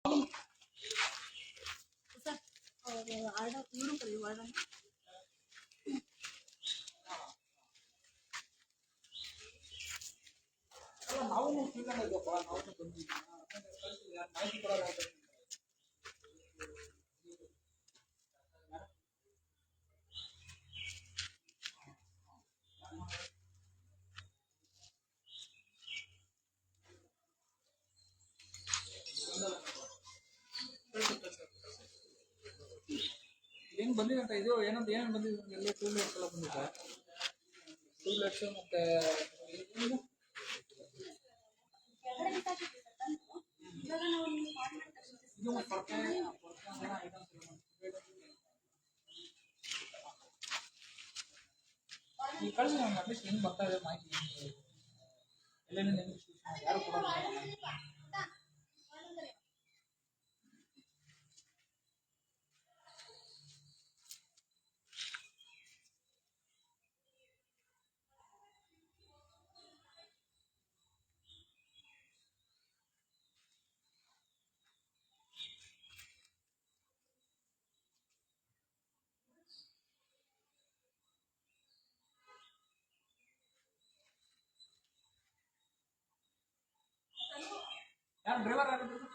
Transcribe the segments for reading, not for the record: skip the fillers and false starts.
Sir order ಇವರು ಕರಿ order ಅಲ್ಲ ನಾವು ತಿಳ್ಕೊಂಡಿದ್ದಪ್ಪ ನಾವು ಬಂದಿದ್ದೀವಿ ಮಾಹಿತಿ ಕೊಡೋರು ಏನು ಬಂದಿದೆ ಅಂತ ಇದು ಏನಂತ ಏನೇನು ಬಂದಿದೆ ಎಲ್ಲ ಟೂಲ್ಸ್ ಎಲ್ಲ ಬಂದಿದೆ ಟೂಲ್ಸ್ ಮತ್ತೆ ಇದು ಪರ್ಕೆ ಈ ಕಳಿಸಿ ನಮ್ಗೆ ಅಟ್ಲೀಸ್ಟ್ ಹೆಂಗೆ ಬರ್ತಾ ಇದೆ ಮಾಹಿತಿ ಎಲ್ಲೇನು ಯಾರು ಕೊಡೋಲ್ಲ ಯಾರು ಡ್ರೈವರ್ ಆಗಿದ್ರು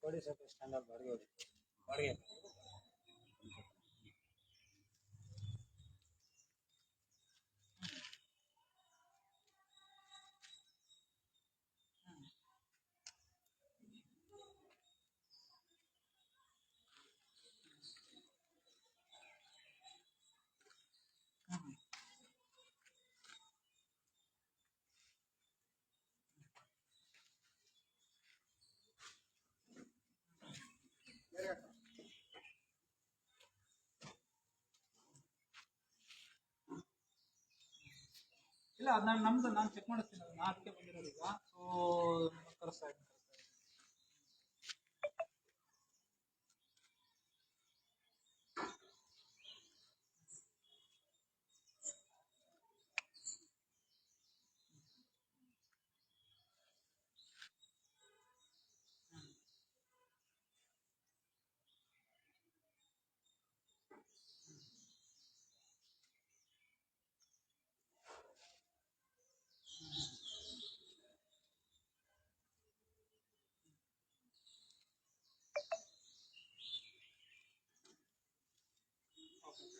कोड़ी सब स्टैंडर्ड बाड़गे ಇಲ್ಲ ಅದು ನಮ್ದು ನಾನು ಚೆಕ್ ಮಾಡಿಸ್ತೀನಿ ಅದು ಅದಕ್ಕೆ ಬಂದಿರೋದು ಈಗ ಸೊ ಕಳಿಸ್ತಾ ಇದ್ದೀನಿ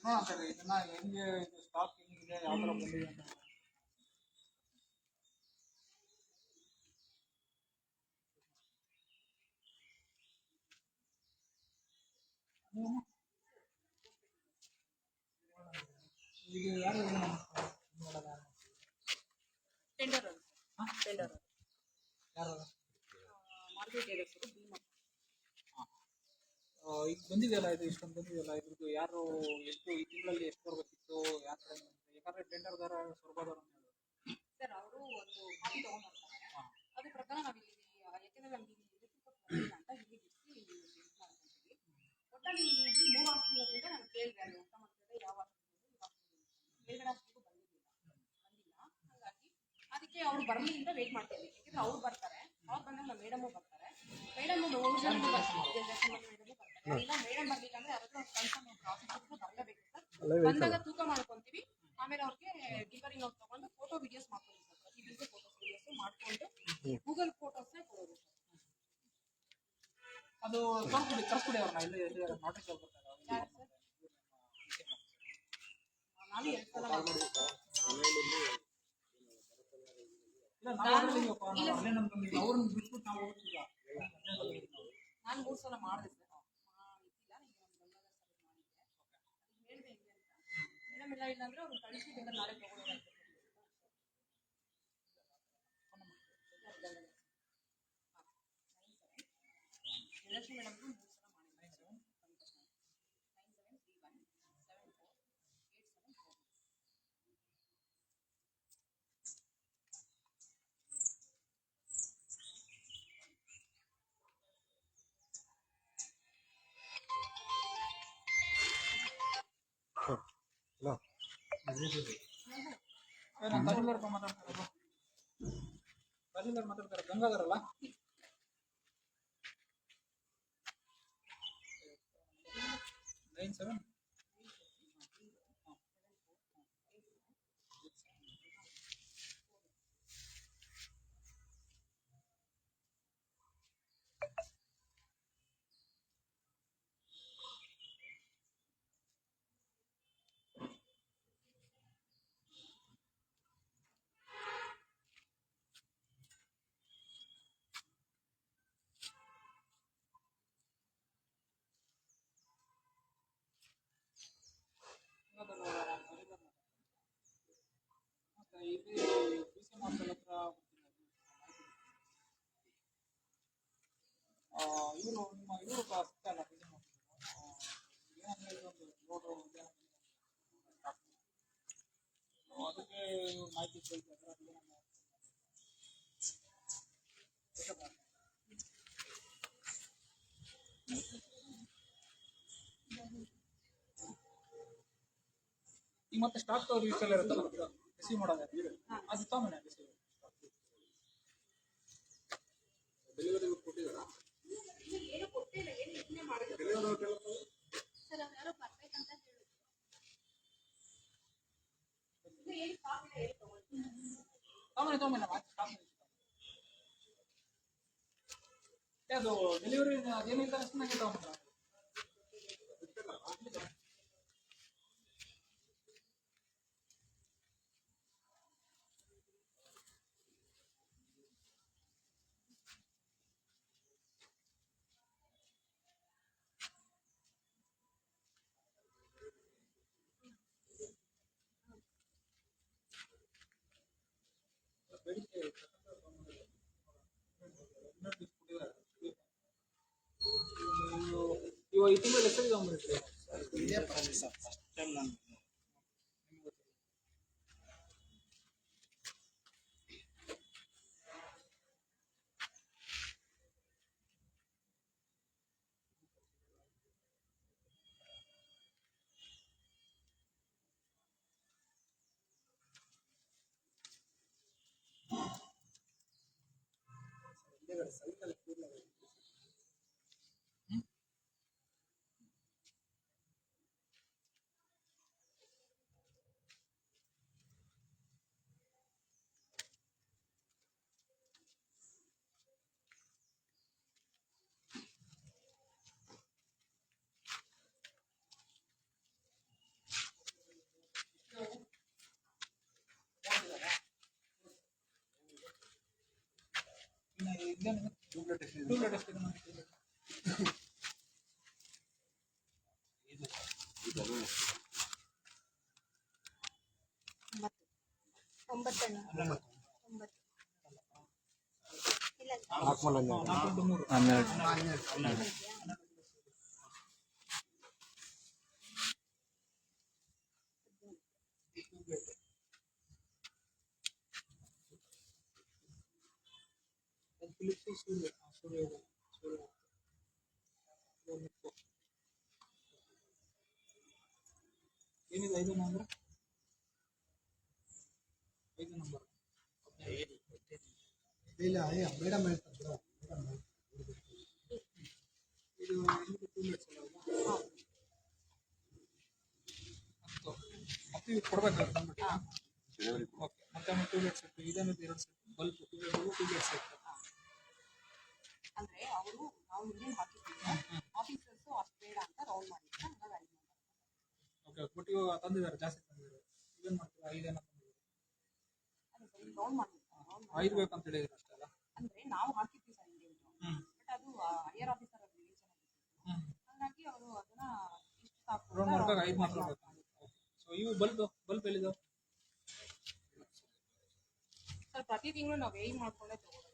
ನೋಡೋಣ ಸರ್ ಇದನ್ನ ಹೆಂಗೆ ಇದು ಸ್ಟಾಕ್ ಹೆಂಗಿದೆ ಯಾವ ಥರ ಬಂದಿದೆ ಅಂತ ಈಗ ಯಾರು ಟೆಂಡರ್ ಟೆಂಡರ್ ಯಾರು ಮಾರ್ಕೆಟ್ ಡೈರೆಕ್ಟರ್ ಭೀಮಾ ಈಗ ಬಂದಿದೆಯಲ್ಲ ಇದು ಇಷ್ಟೊಂದು ಬಂದಿದೆಯಲ್ಲ ಇದ್ರದ್ದು ಯಾರು ಎಷ್ಟು ಈ ತಿಂಗಳಲ್ಲಿ ಎಷ್ಟು ಬರ್ಬೇಕಿತ್ತು ಯಾವ ಥರ ಯಾಕಂದರೆ ಟೆಂಡರ್ದಾರ ಸ್ವರ್ಬದವ್ರು ಅಂತ ಹೇಳಿದ್ರು ಸರ್ ಅವರು ಒಂದು ಕಾಪಿ ತೊಗೊಂಡು ಬರ್ತಾರೆ ಅದ್ರ ಪ್ರಕಾರ ನಾವು ಇಲ್ಲಿ ಯಾಕೆಂದರೆ ನಮ್ಗೆ ಇಲ್ಲಿ ಎಲೆಕ್ಟ್ರಿಕಲ್ ಅಂತ ಇಲ್ಲಿ ಬಿಡಿಸಿ ಮಾಡ್ಕೊಂತೀವಿ ಒಟ್ಟಲ್ಲಿ ಇಲ್ಲಿ 3 ವರ್ಷದಿಂದ ನಾನು ಕೇಳಿದೆ ಅಲ್ಲಿ ಊಟ ಮಾಡ್ತಿದ್ದೆ ಯಾವ ಮೇಲ್ಗಡೆ ಬಂದಿಲ್ಲ ಹಾಗಾಗಿ ಅದಕ್ಕೆ ಅವ್ರು ಬರಲಿ ಅಂತ ವೇಟ್ ಮಾಡ್ತೀವಿ ಯಾಕೆಂದ್ರೆ ಅವ್ರು ಬರ್ತಾರೆ ಅವ್ರು ಬಂದಾಗ ನಮ್ಮ ಮೇಡಮು ಬರ್ತಾರೆ ಮೇಡಮ್ ಮೇಡಮು ಬರ್ತಾರೆ ಇಲ್ಲ ಮೇಡಮ್ ಬರ್ಲಿಲ್ಲ ಅಂದ್ರೆ ಯಾರಾದ್ರೂ ಕನ್ಫರ್ಮ್ ಪ್ರಾಸೆಸ್ ಬರಲೇಬೇಕು ಸರ್ ಬಂದಾಗ ತೂಕ ಮಾಡ್ಕೊಂತೀವಿ ಆಮೇಲೆ ಅವ್ರಿಗೆ ಡಿಲಿವರಿ ನೋಟ್ ತಗೊಂಡು ಫೋಟೋ ವಿಡಿಯೋಸ್ ಮಾಡ್ತೀವಿ ಸರ್ ಪ್ರತಿ ಫೋಟೋಸ್ ವಿಡಿಯೋಸ್ ಮಾಡಿ ಗೂಗಲ್ ಫೋಟೋಸ್ನೇ ಕೊಡೋದು ಸರ್. ಅದು ಕರ್ಸ್ಕೊಡಿ ಅವ್ರನ್ನ ಇಲ್ಲಿ ನೋಟಿಸ್ ಬರ್ತಾರೆ ಯಾರು ಸರ್? ನಾನು 2 ಸಲ ಮಾಡಿದ್ದೆ. ಅವ್ರನ್ನ ಬಿಟ್ಬಿಟ್ಟು ನಾವು ಹೋಗ್ತಿಲ್ಲ. ನಾನು 3 ಸಲ ಮಾಡಿದೆ ಸರ್. ಇದ್ದಿಲ್ಲ, ಈಗ ನಮ್ಮ ಗಂಗಾಧರ್ ಸರ್ ಮಾಡಿದ್ದೆ. ಹೇಳಿದೆ ಹಿಂಗೆ ಅಂತ. ಮೇಡಮ್ ಇಲ್ಲ ಅಂದ್ರೆ ಅವ್ರು ಕಳಿಸಿ ಬೇಕಾದ್ರೆ ನಾಳೆ ತಗೊಳ್ಳೋಣ ಅಂತ. ಜಯಲಕ್ಷ್ಮಿ ಮೇಡಮ್ಗೂ 3 ಸಲ ಮಾಡಿದ್ದೆ. 9731748744. ಹಲೋ ತಹಸೀಲ್ದಾರ್ ಮಾತಾಡ್ತಾರೆ. ತಹಸೀಲ್ದಾರ್ ಮಾತಾಡ್ತಾರೆ. ಗಂಗಾಧರ್ ಅಲ್ಲ? 97 ಇವರು ನಿಮ್ಮ ಇವರು ಸಿಕ್ಕಲ್ಲ ಅದಕ್ಕೆ ಮಾಹಿತಿ ಕೇಳ್ತಾರೆ. ಈಗ ಮತ್ತೆ ಸ್ಟಾಕ್ ರಿಸೀವ್ ಇರುತ್ತಲ್ಲ, ರಿಸೀವ್ ಮಾಡೋದು ಅದು ತಗೊಂಡ ರಿಸೀವ್ ಡೆಲಿವರಿ ಕೊಟ್ಟಿದ್ದಾರಾ? ಏನು ಕೊಟ್ಟಿಲ್ಲ, ಏನು ಇದನ್ನೇ ಮಾಡಿದ್ರು ಸರ್. ಅವ್ರು ಯಾರೋ ಬರ್ಬೇಕಂತ ಹೇಳಿದ್ರು. ಇನ್ನು ಏನು ಸ್ಟಾಕ್ ಇಲ್ಲ, ಏನು ತಗೊಂಡ ಅದು ಡೆಲಿವರಿ ಅದೇನಿಲ್ಲ ಅಷ್ಟು ನನಗೆ ತಗೊಂಡ ಇವಾಗ ಈ ತಿಂಗಳು ಎಷ್ಟು ತಗೊಂಡ್ಬಿಡ್ತೀವಿ? ಇದೇ ಪ್ರಾಸೆಸ್ ಫಸ್ಟ್ ಟೈಮ್ ನಾನು ಸೈಕಲ್ ಏನಿದೆ 5 ನಂಬರ್? 5 ನಂಬರ್ ಇಲ್ಲ ಮೇಡಮ್ ಹೇಳ್ತಾರೆ. ಇದು ಟೂಲೆಟ್ಸ್ ಮತ್ತೆ ಕೊಡ್ಬೇಕಾಗುತ್ತೆ. ಓಕೆ, ಮತ್ತೆ ಟೂಲೆಟ್ ಸೆಟ್ ಇದನ್ನು 2 ಸೆಟ್ ಬಲ್ಬ್ ಟೂಲೆಟ್ ಸೆಟ್ ಅಂದ್ರೆ ಅವರು ನಾವು ಹಿಂದೆ ಹಾಕಿದ್ದೀವಿ ಆಫೀಸರ್ಸ್ ಅಷ್ಟು ಬೇಡ ಅಂತ ರೌಂಡ್ ಮಾಡಿದ್ರೆ ಹಂಗಾಗಿ ಓಕೆ ಬಟ್ ಇವಾಗ ತಂದಿದ್ದಾರೆ ಜಾಸ್ತಿ ತಂದಿದ್ದಾರೆ ಏನು ಮಾಡ್ತೀರಾ 5 ಏನೋ ತಂದಿದ್ದಾರೆ ರೌಂಡ್ ಮಾಡಿ 5 ಬೇಕಂತ ಹೇಳಿದ್ರು ಅಷ್ಟೆಲ್ಲ ಅಂದ್ರೆ ನಾವು ಹಾಕಿದ್ವಿ ಸರ್ ಹಿಂದೆ ಬಟ್ ಅದು ಹೈಯರ್ ಆಫೀಸರ್ ಅವ್ರಿಗೆ ಹಾಗಾಗಿ ಅವರು ಅದನ್ನ ಇಷ್ಟು ಸಾಕು ರೌಂಡ್ ಮಾಡ್ದಾಗ 5 ಮಾತ್ರ ಬೇಕು ಸೊ ಇವು ಬಲ್ಬ್ ಎಲ್ಲಿದಾವೆ ಸರ್ ಪ್ರತಿ ತಿಂಗಳು ನಾವು ವೇಯ್ ಮಾಡ್ಕೊಂಡೇ ತಗೋತೀವಿ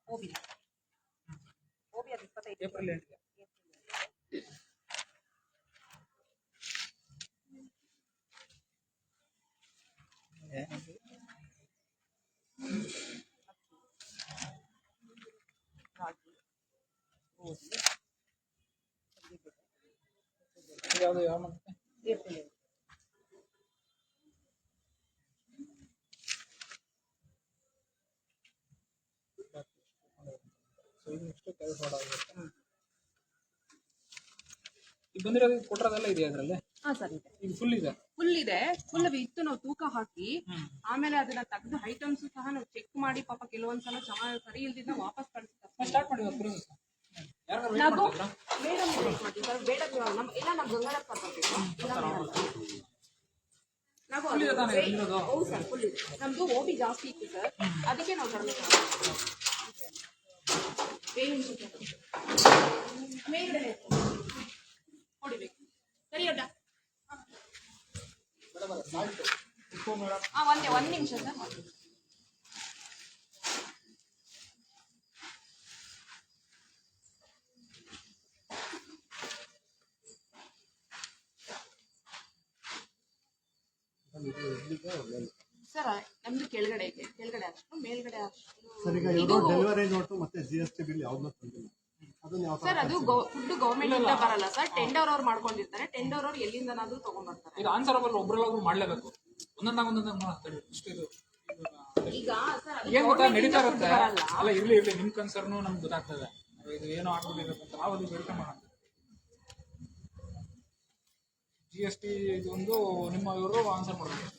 ಓಬಿ ಅದು 25 ಏಪ್ರಿಲ್ 8ಗೆ ಯಾವುದು ಯಾವ ಮಂತ್ ಏಪ್ರಿಲ್ ಸೊ ಇದು ನೆಕ್ಸ್ಟ್ ಕೆಲಸ ಆಗುತ್ತೆ ಈಗ ಬಂದಿರೋದು ಕೊಟ್ಟರದೆಲ್ಲ ಇದೆಯಾ ಅದರಲ್ಲಿ ಹಾಂ ಸರ್ ಇದೆ ಇದು ಫುಲ್ ಇದೆ ಫುಲ್ ಇತ್ತು ನಾವು ತೂಕ ಹಾಕಿ ಆಮೇಲೆ ಅದನ್ನ ತೆಗೆದು ಐಟಮ್ಸ್ ಸಹ ನಾವು ಚೆಕ್ ಮಾಡಿ ಪಾಪ ಕೆಲವೊಂದ್ಸಲ ಚೆನ್ನಾಗಿ ಸರಿ ಇಲ್ದಿದ್ದ ವಾಪಸ್ ಕಳಿಸ್ತಾರೆ ಸ್ಟಾರ್ಟ್ ಮಾಡಿ ಪ್ರೋಸೆಸ್ ಯಾರು ನಾವು ಮೇಡಮ್ ಮಾಡ್ತೀವಿ ಸರ್ ಬೇಡ ಇಲ್ಲ ನಮ್ಮ ಗಂಗಾಧರ್ ಸರ್ ಬರ್ಬೇಕು ನಾವು ಹೌದು ಸರ್ ಫುಲ್ ಇದೆ ನಮ್ದು ಓಬಿ ಜಾಸ್ತಿ ಇತ್ತು ಸರ್ ಅದಕ್ಕೆ ನಾವು ಕಡಿಮೆ ಮೇಲ್ಗಡೆ ಹೊಡಿಬೇಕು ಸರಿ ಅಡ್ಡ ಒಂದ್ ನಿಮಿಷ ಸರ್ ಸರ್ ನಮ್ದು ಕೆಳಗಡೆ ಇದೆ ಕೆಳಗಡೆ ಅಷ್ಟು ಮೇಲ್ಗಡೆ ಅಷ್ಟು ಸರ್ ಈಗ ಇವರು ಡೆಲಿವರಿ ನೋಟು ಮತ್ತೆ GST ಬಿಲ್ ಯಾವ್ದು ತಂದಿಲ್ಲ ಅದನ್ನ ಯಾವ ಸರ್ ಅದು ಫುಡ್ ಗೌರ್ಮೆಂಟ್ ಇಂದ ಬರಲ್ಲ ಸರ್ ಟೆಂಡರ್ ಅವ್ರು ಮಾಡ್ಕೊಂಡಿರ್ತಾರೆ ಟೆಂಡರ್ ಅವ್ರು ಎಲ್ಲಿಂದನಾದ್ರೂ ತಗೊಂಡ್ಬರ್ತಾರೆ ಇದು ಆನ್ಸರ್ ಅವರು ಒಬ್ಬರಲ್ಲಾದ್ರೂ ಮಾಡಲೇಬೇಕು ಒಂದೊಂದಾಗ ಮಾಡ್ತಾರೆ ಇಷ್ಟು ಇದು ಈಗ ಸರ್ ಏನ್ ಗೊತ್ತಾ ನಡೀತಾ ಇರುತ್ತೆ ಅಲ್ಲ ಇರ್ಲಿ ನಿಮ್ ಕನ್ಸರ್ನು ನಮ್ಗೆ ಗೊತ್ತಾಗ್ತದೆ ಇದು ಏನೋ ಆಗ್ಬಿಟ್ಟಿರುತ್ತೆ ಅಂತ ನಾವು ಅದು ವೆರಿಫೈ ಮಾಡೋಣ GST ಇದೊಂದು ನಿಮ್ಮ ಇವರು ಆನ್ಸರ್ ಮಾಡಬೇಕು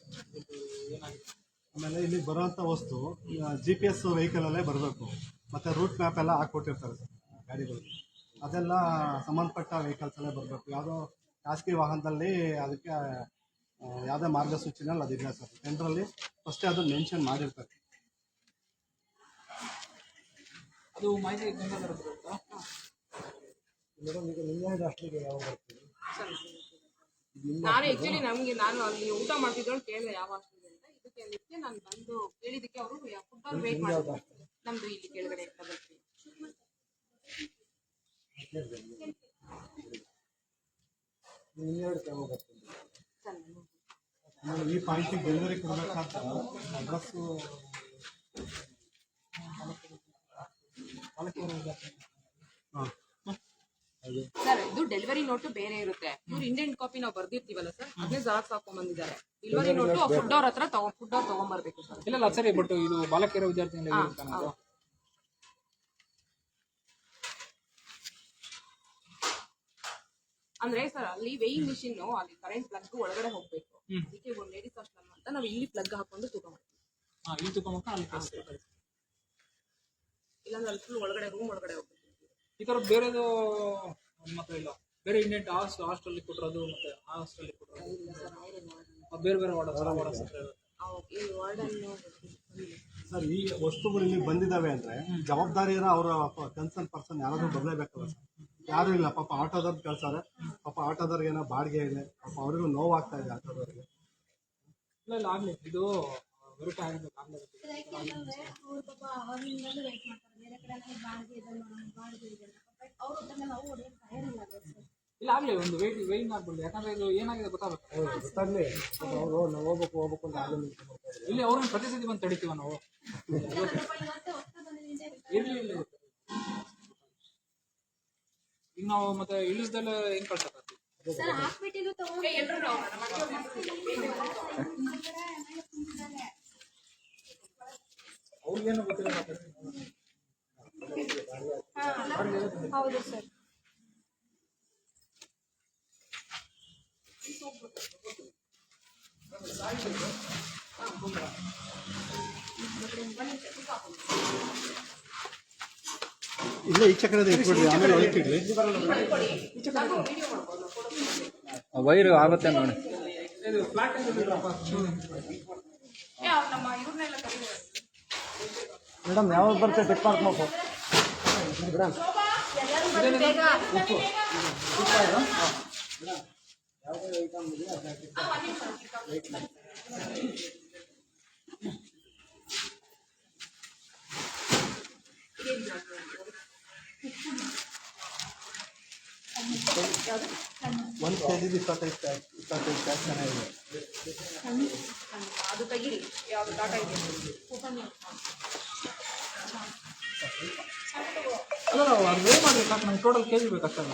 ಏನಾಗಿದೆ ಆಮೇಲೆ ಇಲ್ಲಿ ಬರುವಂತ ವಸ್ತು GPS ವೆಹಿಕಲ್ ಅಲ್ಲೇ ಬರಬೇಕು ಮತ್ತೆ ರೂಟ್ ಮ್ಯಾಪ್ ಎಲ್ಲ ಹಾಕೊಟ್ಟಿರ್ತಾರೆ ಸರ್ ಗಾಡಿಗಳು ಅದೆಲ್ಲ ಸಂಬಂಧಪಟ್ಟ ವೆಹಿಕಲ್ಸ್ ಅಲ್ಲೇ ಬರಬೇಕು ಯಾವುದೋ ಖಾಸಗಿ ವಾಹನದಲ್ಲಿ ಅದಕ್ಕೆ ಯಾವುದೇ ಮಾರ್ಗಸೂಚಿನಲ್ಲಿ ಅದಿಲ್ಲ ಸರ್ ಟೆಂಡರಲ್ಲಿ ಫಸ್ಟೇ ಅದನ್ನು ಮೆನ್ಷನ್ ಮಾಡಿರ್ತಾರೆ ಅದು ಮಾಹಿತಿ ಗಂಗಾಧರ ಬರುತ್ತಾ ಮೇಡಮ್ ಈಗ ನಿನ್ನೆ ಅಷ್ಟಿಗೆ ಯಾವ ಬರ್ತೀವಿ ನಾನು ಆಕ್ಚುಲಿ ನಾನು ಅಲ್ಲಿ ಊಟ ಮಾಡ್ತಿದ್ರು ಕೇಳಿದೆ ಯಾವ ಹಾಸ್ಟೆಲ್ ಅಂತ ಇದಕ್ಕೆ ನಾನು ಬಂದು ಕೇಳಿದಕ್ಕೆ ಅವರು ಫುಡ್ ಅವ್ರು ವೇಟ್ ಮಾಡಿದ್ರು ನಮ್ದು ಇಲ್ಲಿ ಕೆಳಗಡೆ ಬರ್ತೀವಿ ಈ ಪಾಯಿಂಟಿಗೆ ಡೆಲಿವರಿ ಕೊಡಬೇಕಾದ ಅಡ್ರೆಸ್ಸು ಹಾಂ ಸರ್ ಇದು ಡೆಲಿವರಿ ನೋಟು ಬೇರೆ ಇರುತ್ತೆ ಇವ್ರು ಇಂಡಿಯನ್ ಕಾಪಿ ನಾವು ಬರ್ದಿರ್ತೀವಲ್ಲ ಸರ್ ಅದನ್ನೇ ಜೆರಾಕ್ಸ್ ಹಾಕೊಂಡ್ ಬಂದಿದ್ದಾರೆ ಡೆಲಿವರಿ ನೋಟು ಫುಡ್ ಅವ್ರ ಹತ್ರ ಫುಡ್ ಅವ್ರು ತಗೊಂಡ್ಬರ್ಬೇಕು ಸರ್ ಇಲ್ಲ ಸರಿ ಬಟ್ ಇದು ಬಾಲಕಿಯರ ವಿದ್ಯಾರ್ಥಿಗಳಿಗೆ ಅಂದ್ರೆ ಸರ್ ಅಲ್ಲಿ ವೇಯಿಂಗ್ ಮಿಷಿನ್ ಅಲ್ಲಿ ಕರೆಂಟ್ ಪ್ಲಗ್ ಒಳಗಡೆ ಹೋಗ್ಬೇಕು ಅದಕ್ಕೆ ಒಂದು ಲೇಡೀಸ್ ಹಾಸ್ಟೆಲ್ ಅಂತ ನಾವು ಇಲ್ಲಿ ಪ್ಲಗ್ ಹಾಕೊಂಡು ತೂಕ ಮಾಡ್ತೀವಿ ಇಲ್ಲಿ ತಗೊಂಡ್ರೆ ಅಲ್ಲಿ ಕಳಿಸ್ತಾರೆ ಇಲ್ಲಾಂದ್ರೆ ಅಲ್ಲಿ ಫುಲ್ ಒಳಗಡೆ ರೂಮ್ ಒಳಗಡೆ ಹೋಗ್ಬೇಕು ಈ ತರ ಬೇರೆದು ಮತ್ತೆ ಇಲ್ಲ ಬೇರೆ ಇಂಡಿಯನ್ ಹಾಸ್ಟೆಲ್ ಕೊಟ್ಟಿರೋದು ಮತ್ತೆ ಆ ಹಾಸ್ಟೆಲ್ ಕೊಟ್ಟಿರೋದು ಬೇರೆ ಬೇರೆ ಸರ್ ಈ ವಸ್ತುಗಳು ಇಲ್ಲಿ ಬಂದಿದ್ದಾವೆ ಅಂದ್ರೆ ಜವಾಬ್ದಾರಿ ಇರೋ ಅವರ ಕನ್ಸರ್ನ್ ಪರ್ಸನ್ ಯಾರಾದ್ರೂ ಬರಲೇಬೇಕಲ್ಲ ಸರ್ ಯಾರು ಇಲ್ಲ ಪಾಪ ಆಟೋದವ್ರು ಕಳ್ಸಾರೆ ಪಾಪ ಆಟೋದವ್ರಿಗೆ ಏನೋ ಬಾಡಿಗೆ ಇದೆ ಪಾಪ ಅವ್ರಿಗೂ ನೋವಾಗ್ತಾ ಇದೆ ಆಟೋದವ್ರಿಗೆ ಇಲ್ಲ ಆಗ್ಲಿ ಇದು ವೆರಿಫೈ ಇಲ್ಲ ಆಗ್ಲಿ ಒಂದು ವೇಯಿಂಗ್ ಆಗ್ಬಿಡ್ಲಿ ಯಾಕಂದ್ರೆ ಇದು ಏನಾಗಿದೆ ಗೊತ್ತಾಗ್ಲಿ ಅವರು ನಾವು ಹೋಗ್ಬೇಕು ಅಂತ ಆಗಲಿ ಇಲ್ಲಿ ಅವ್ರನ್ನ ಪ್ರತಿ ಸತಿ ಬಂದು ತಡಿತೀವ ನಾವು ಇರ್ಲಿ ಇಲ್ಲ ಈಗ ನಾವು ಮತ್ತೆ ಇಳಿಸ್ದೆಲ್ಲ ಹೆಂಗ್ ಕಳ್ಸಕ್ಕಾಗ್ತದೆ ಎಲ್ಲರೂ ಅವ್ರಿಗೇನು ಗೊತ್ತಿಲ್ಲ. ಹೌದು ಸರ್. ಇಲ್ಲೇ ಈ ಚಕ್ರದ ಇಟ್ಬಿಡ್ರಿ, ಆಮೇಲೆ ಒಳಗೆ ಇಡ್ಲಿ. ವೈರು ಆಗುತ್ತೆ ನೋಡಿ. ಇದು ಫ್ಲಾಟ್ ನಮ್ಮ ಇವ್ರನ್ನೆಲ್ಲ ಕರೀತಾರೆ. ಮೇಡಮ್ ಯಾವಾಗ ಬರುತ್ತೆ ಚೆಕ್ ಮಾಡ್ಬೇಕು ಮೇಡಮ್. ಒಂದು ಕೆಜಿದು 25 ಪ್ಯಾಕ್ ಚೆನ್ನಾಗಿದೆ. ಅದು ತೆಗೀರಿ, ಯಾವ್ದು ಟಾಟಾ ಇದೆ. ಅಲ್ಲ ಅದು ವೇ ಮಾಡಿ ಸಾಕು, ನಮ್ಗೆ ಟೋಟಲ್ ಕೆಜಿ ಬೇಕಷ್ಟಲ್ಲ.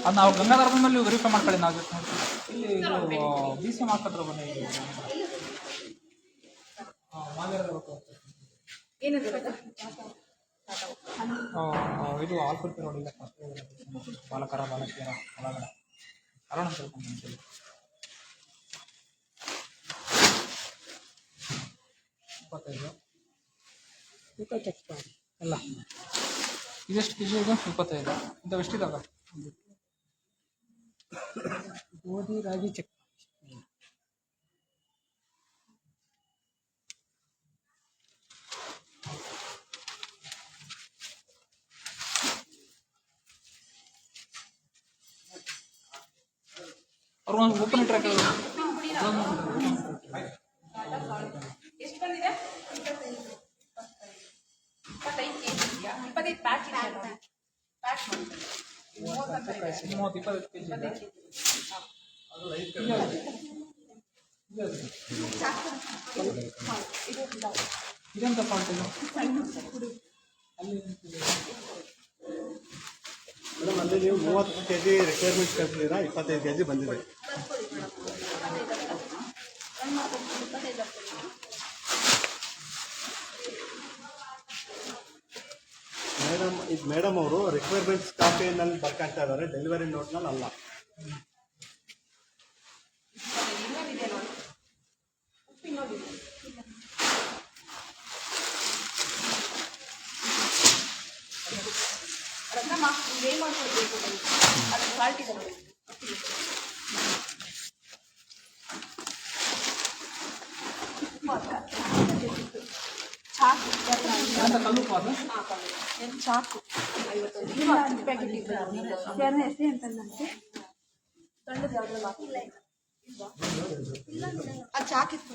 ಅದು ನಾವು ಗಂಗಾಧರ ಬಂದಲ್ಲಿ ವೆರಿಫೈ ಮಾಡ್ಕೊಳ್ಳಿ. ನಾವು ಜಸ್ಟ್ ಇಲ್ಲಿ ಇದು ಬಿ ಸಿ ಮಾರ್ಕತ್ರ ಬನ್ನಿ. ಏನಿದೆ ಇದು ಆಲ್ಫುಟ್ ರೋಡ್ ಇಲ್ಲ, ಬಾಲಕರ ಬಾಲಕಿಯರ ಒಳಗಡೆ ಅರೋಣ ತಿಳ್ಕೊಂಡು 25 ಅಲ್ಲ. ಇದೆಷ್ಟು ಕೆ ಜಿ ಇದು? 25. ಇಂಥವು ಎಷ್ಟಿದಾಗ? ಗೋಧಿ ರಾಗಿ ಚೆಕ್. ಅವ್ರು ಓಪನ್ ಟ್ರ್ಯಾಕ್ ಎಷ್ಟು ಬಂದಿದೆ? 25 ಕೆಜಿ ಇದೆಯಾ? 25 ಪ್ಯಾಕ್ ಇದೆ. ಪ್ಯಾಕ್ ಮಾಡಿ 30-25 ಕೆ ಜಿ. ಇದೆಂತ ಫಾಲ್ಟ್ ಇದು? ಮೇಡಮ್ ಅಲ್ಲಿ ನೀವು 30 ಕೆಜಿ ರಿಕ್ವೈರ್ಮೆಂಟ್ ಕಳಿಸಿದ್ದೀರಾ, 25 ಕೆಜಿ ಬಂದಿದೆ. ಮೇಡಮ್ ಇದು ಮೇಡಮ್ ಅವರು ರಿಕ್ವೈರ್ಮೆಂಟ್ಸ್ ಕಾಪಿನಲ್ಲಿ ಬರ್ಕೊಳ್ತಾ ಇದ್ದಾರೆ, ಡೆಲಿವರಿ ನೋಟ್ನಲ್ಲಿ ಅಲ್ಲ. ರತ್ನಮ್ಮ ಏನು ಮಾಡ್ಕೊಡ್ಬೇಕು? ಅದು ಕ್ವಾಲಿಟಿ ಇದೆ ನೋಡಿ. ಚಾಕು ಕಲ್ಲು ಅದು ಚಾಕು 51 ಪ್ಯಾಕೆಟ್ ಇದೆ. ಹೆಸರು ಅಂತಂದಂತೆ ಸಣ್ಣದು ಯಾವ್ದ್ರಲ್ಲಿ ಹಾಕಿಲ್ಲ? ಅದು ಚಾಕಿತ್ತು.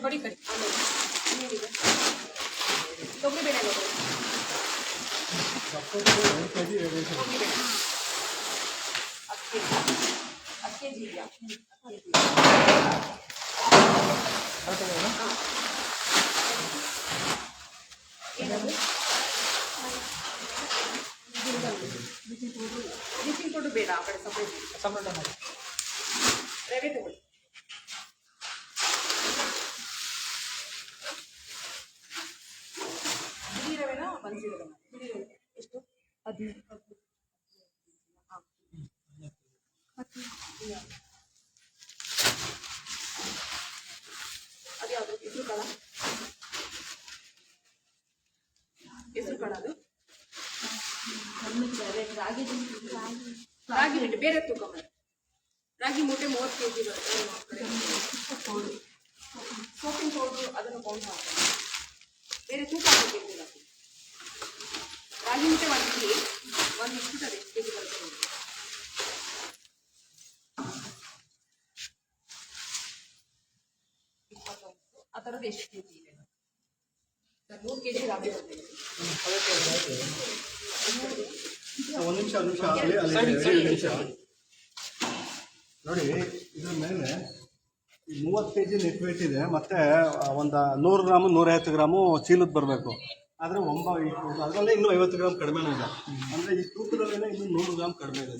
ಬಡಿ ಕಡಿ ತೊಗರಿ ಬೇಳೆ 2 ಕೆಜಿ 10 ಕೆಜಿ ಇದೆಯಾ? ಏನದು? ಬಿಸಿ ಕೊಡು ಬೇಡ, ಆ ಕಡೆ ಸಪ್ರೇಟ್ ಮಾಡಿ. ರವೆ ತಗೊಳ್ಳಿ. ಬಿಡಿ ರವೆನಾ ಬನ್ಸಿ ರವೆನಾ? ಬಿಡಿ ರವೆ ಎಷ್ಟು? 15. ಅದು ಯಾವುದು? ಹೆಸರು ಕಾಳ? ಹೆಸರು ಕಾಳ ಅದು? ರಾಗಿ ಹಿಟ್ಟು ಬೇರೆ ತೂಕ ಮಾಡಿ. ರಾಗಿ ಮೂಟೆ 30 ಕೆಜಿ ಬರುತ್ತೆ. ಸೋಪಿನ ಪೌಡ್ರು ಅದನ್ನು ಕೌಂಟ್ ಮಾಡ್ತಾರೆ. ಬೇರೆ ತೂಕ ಹಾಕಿರ್ತೀವಿ. ರಾಗಿ ಮೂಟೆ ಮಾಡಿದ್ವಿ ಒಂದು ಇಷ್ಟುತ್ತದೆ, ಎಷ್ಟು ಕೆಜಿ ಬರುತ್ತೆ ನೋಡಿ. ಆ ಥರದ್ದು ಎಷ್ಟು ಕೆಜಿ ಇದೆ? 100 ಕೆಜಿ ರಾಗಿ ಬರುತ್ತೆ. ಒಂದು ನಿಮಿಷ ಅಲ್ಲಿ ನಿಮಿಷ ನೋಡಿ ಇದ್ರ ಮೇಲೆ 30 kg ನೆಟ್ ವೇಟ್ ಇದೆ, ಮತ್ತೆ ಒಂದು 100 ಗ್ರಾಮು 150 ಗ್ರಾಮು ಚೀಲದ ಬರಬೇಕು. ಆದರೆ ಅದರಲ್ಲೇ ಇನ್ನೂ 50 ಗ್ರಾಮ್ ಕಡಿಮೆನೂ ಇದೆ. ಅಂದರೆ ಈ ತೂಕದಲ್ಲೇ ಇನ್ನೂ 100 ಗ್ರಾಮ್ ಕಡಿಮೆ ಇದೆ.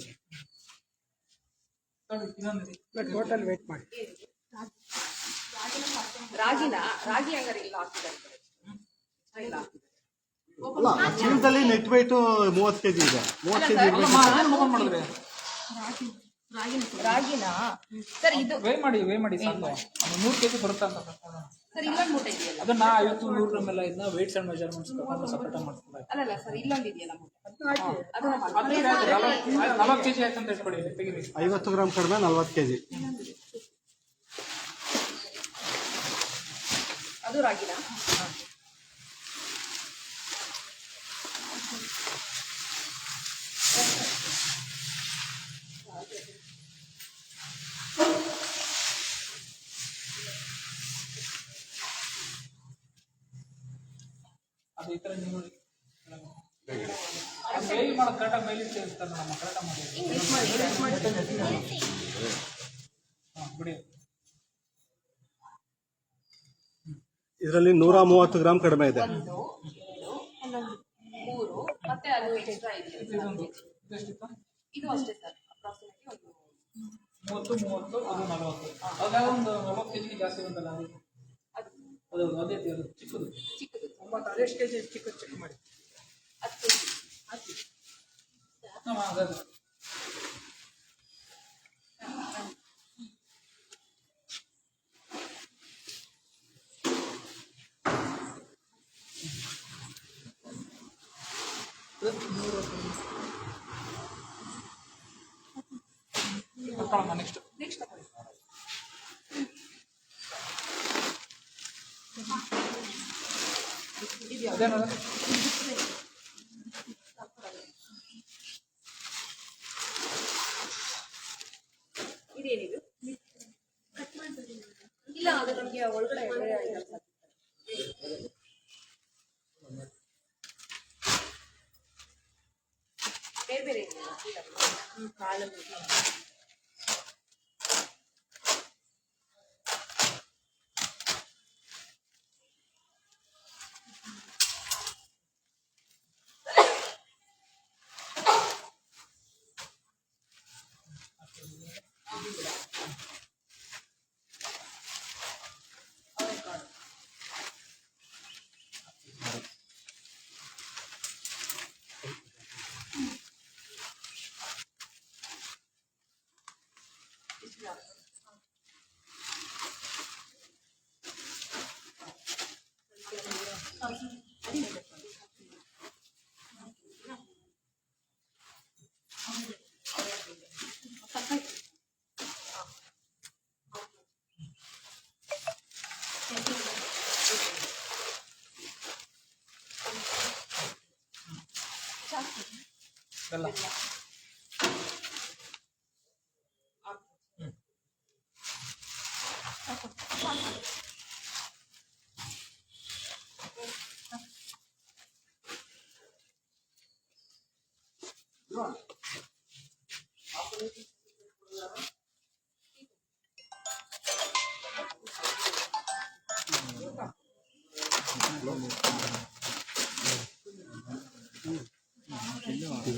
ಟೋಟಲ್ ವೇಟ್ ಮಾಡಿ. ರಾಗಿ ಹಂಗಾರೆ ಇಲ್ಲ ಹಾಕಿದ್ದಾರೆ ಇಲ್ಲ ಅಲ್ಲ, ಚೀಲದಲ್ಲಿ ನೆಟ್ ವೇಟು 30 kg ಇದೆ. 30 kg ಮಾಡಿದ್ರೆ ರಾಗಿನ ಸರ್ ಇದು ವೇ ಮಾಡಿ ಸಾಕು. 100 kg ಬರುತ್ತಾ ಅಂತ ಸರ್ ಇಲ್ಲೊಂದು ಮೂಟೆ ಇದೆಯಲ್ಲ. ಅದನ್ನ 50-100 ಗ್ರಾಮ್ ಎಲ್ಲ ಇದನ್ನ ವೇಟ್ಸ್ ಅಂಡ್ ಮೆಜರ್ಮೆಂಟ್ಸ್ ತಗೊಂಡು ಸಪರೇಟ್ ಮಾಡ್ತಾರೆ. ಅಲ್ಲಲ್ಲ ಸರ್ ಇಲ್ಲೊಂದು ಇದೆಯಲ್ಲ ಮೂಟೆ ಅದನ್ನ 40 kg ಆಯ್ತು ಅಂತ ಇಟ್ಕೊಳ್ಳಿ. ತೆಗಿರಿ 50 ಗ್ರಾಮ್ ಕಡಿಮೆ 40 kg. ಅದು ರಾಗಿನ ಅದು ಈ ಥರ ನೀವು ಮೇಲ್ ಮಾಡೋದು ಕರೆಕ್ಟಾಗಿ ಮೇಲಿಗೆ ಸೇರಿಸ್ತಾರೆ ನಮ್ಮ ಕರೆಕ್ಟಾಗಿ ಮಾಡಿ. ಹಾಂ ಬಿಡಿ. ಇದರಲ್ಲಿ 130 ಗ್ರಾಮ್ ಕಡಿಮೆ ಇದೆ. 1 2 3 ಮತ್ತೆ ಅದು ಎಕ್ಸ್ಟ್ರಾ ಇದೆಯಲ್ಲ ಇದೆಷ್ಟಿತ್ತು? ಇದು ಅಷ್ಟೇ ಸರ್ ಅಪ್ರಾಕ್ಸಿಮೇಟ್ಲಿ ಒಂದು 30 ಅದು 40. ಅದಾಗ ಒಂದು 40 kg ಜಾಸ್ತಿ ಬಂತಲ್ಲ ಅದು ಅದೇ ಅದು ಚಿಕ್ಕದು. ಅದೆಷ್ಟು kg ಚಿಕ್ಕದು ಚೆಕ್ ಮಾಡಿ. 10 kg ಹಾಂ ಅದೇ ನೆಕ್ಸ್ಟ್ ಅದೇನದ ಇದೇನಿದು ಇಲ್ಲ ಅದು ನಮಗೆ ಒಳಗಡೆ ಬೇರೆ ಬೇರೆ ಕಾಳು ಬೆಲ್ಲ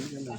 ಇದೆಲ್ಲ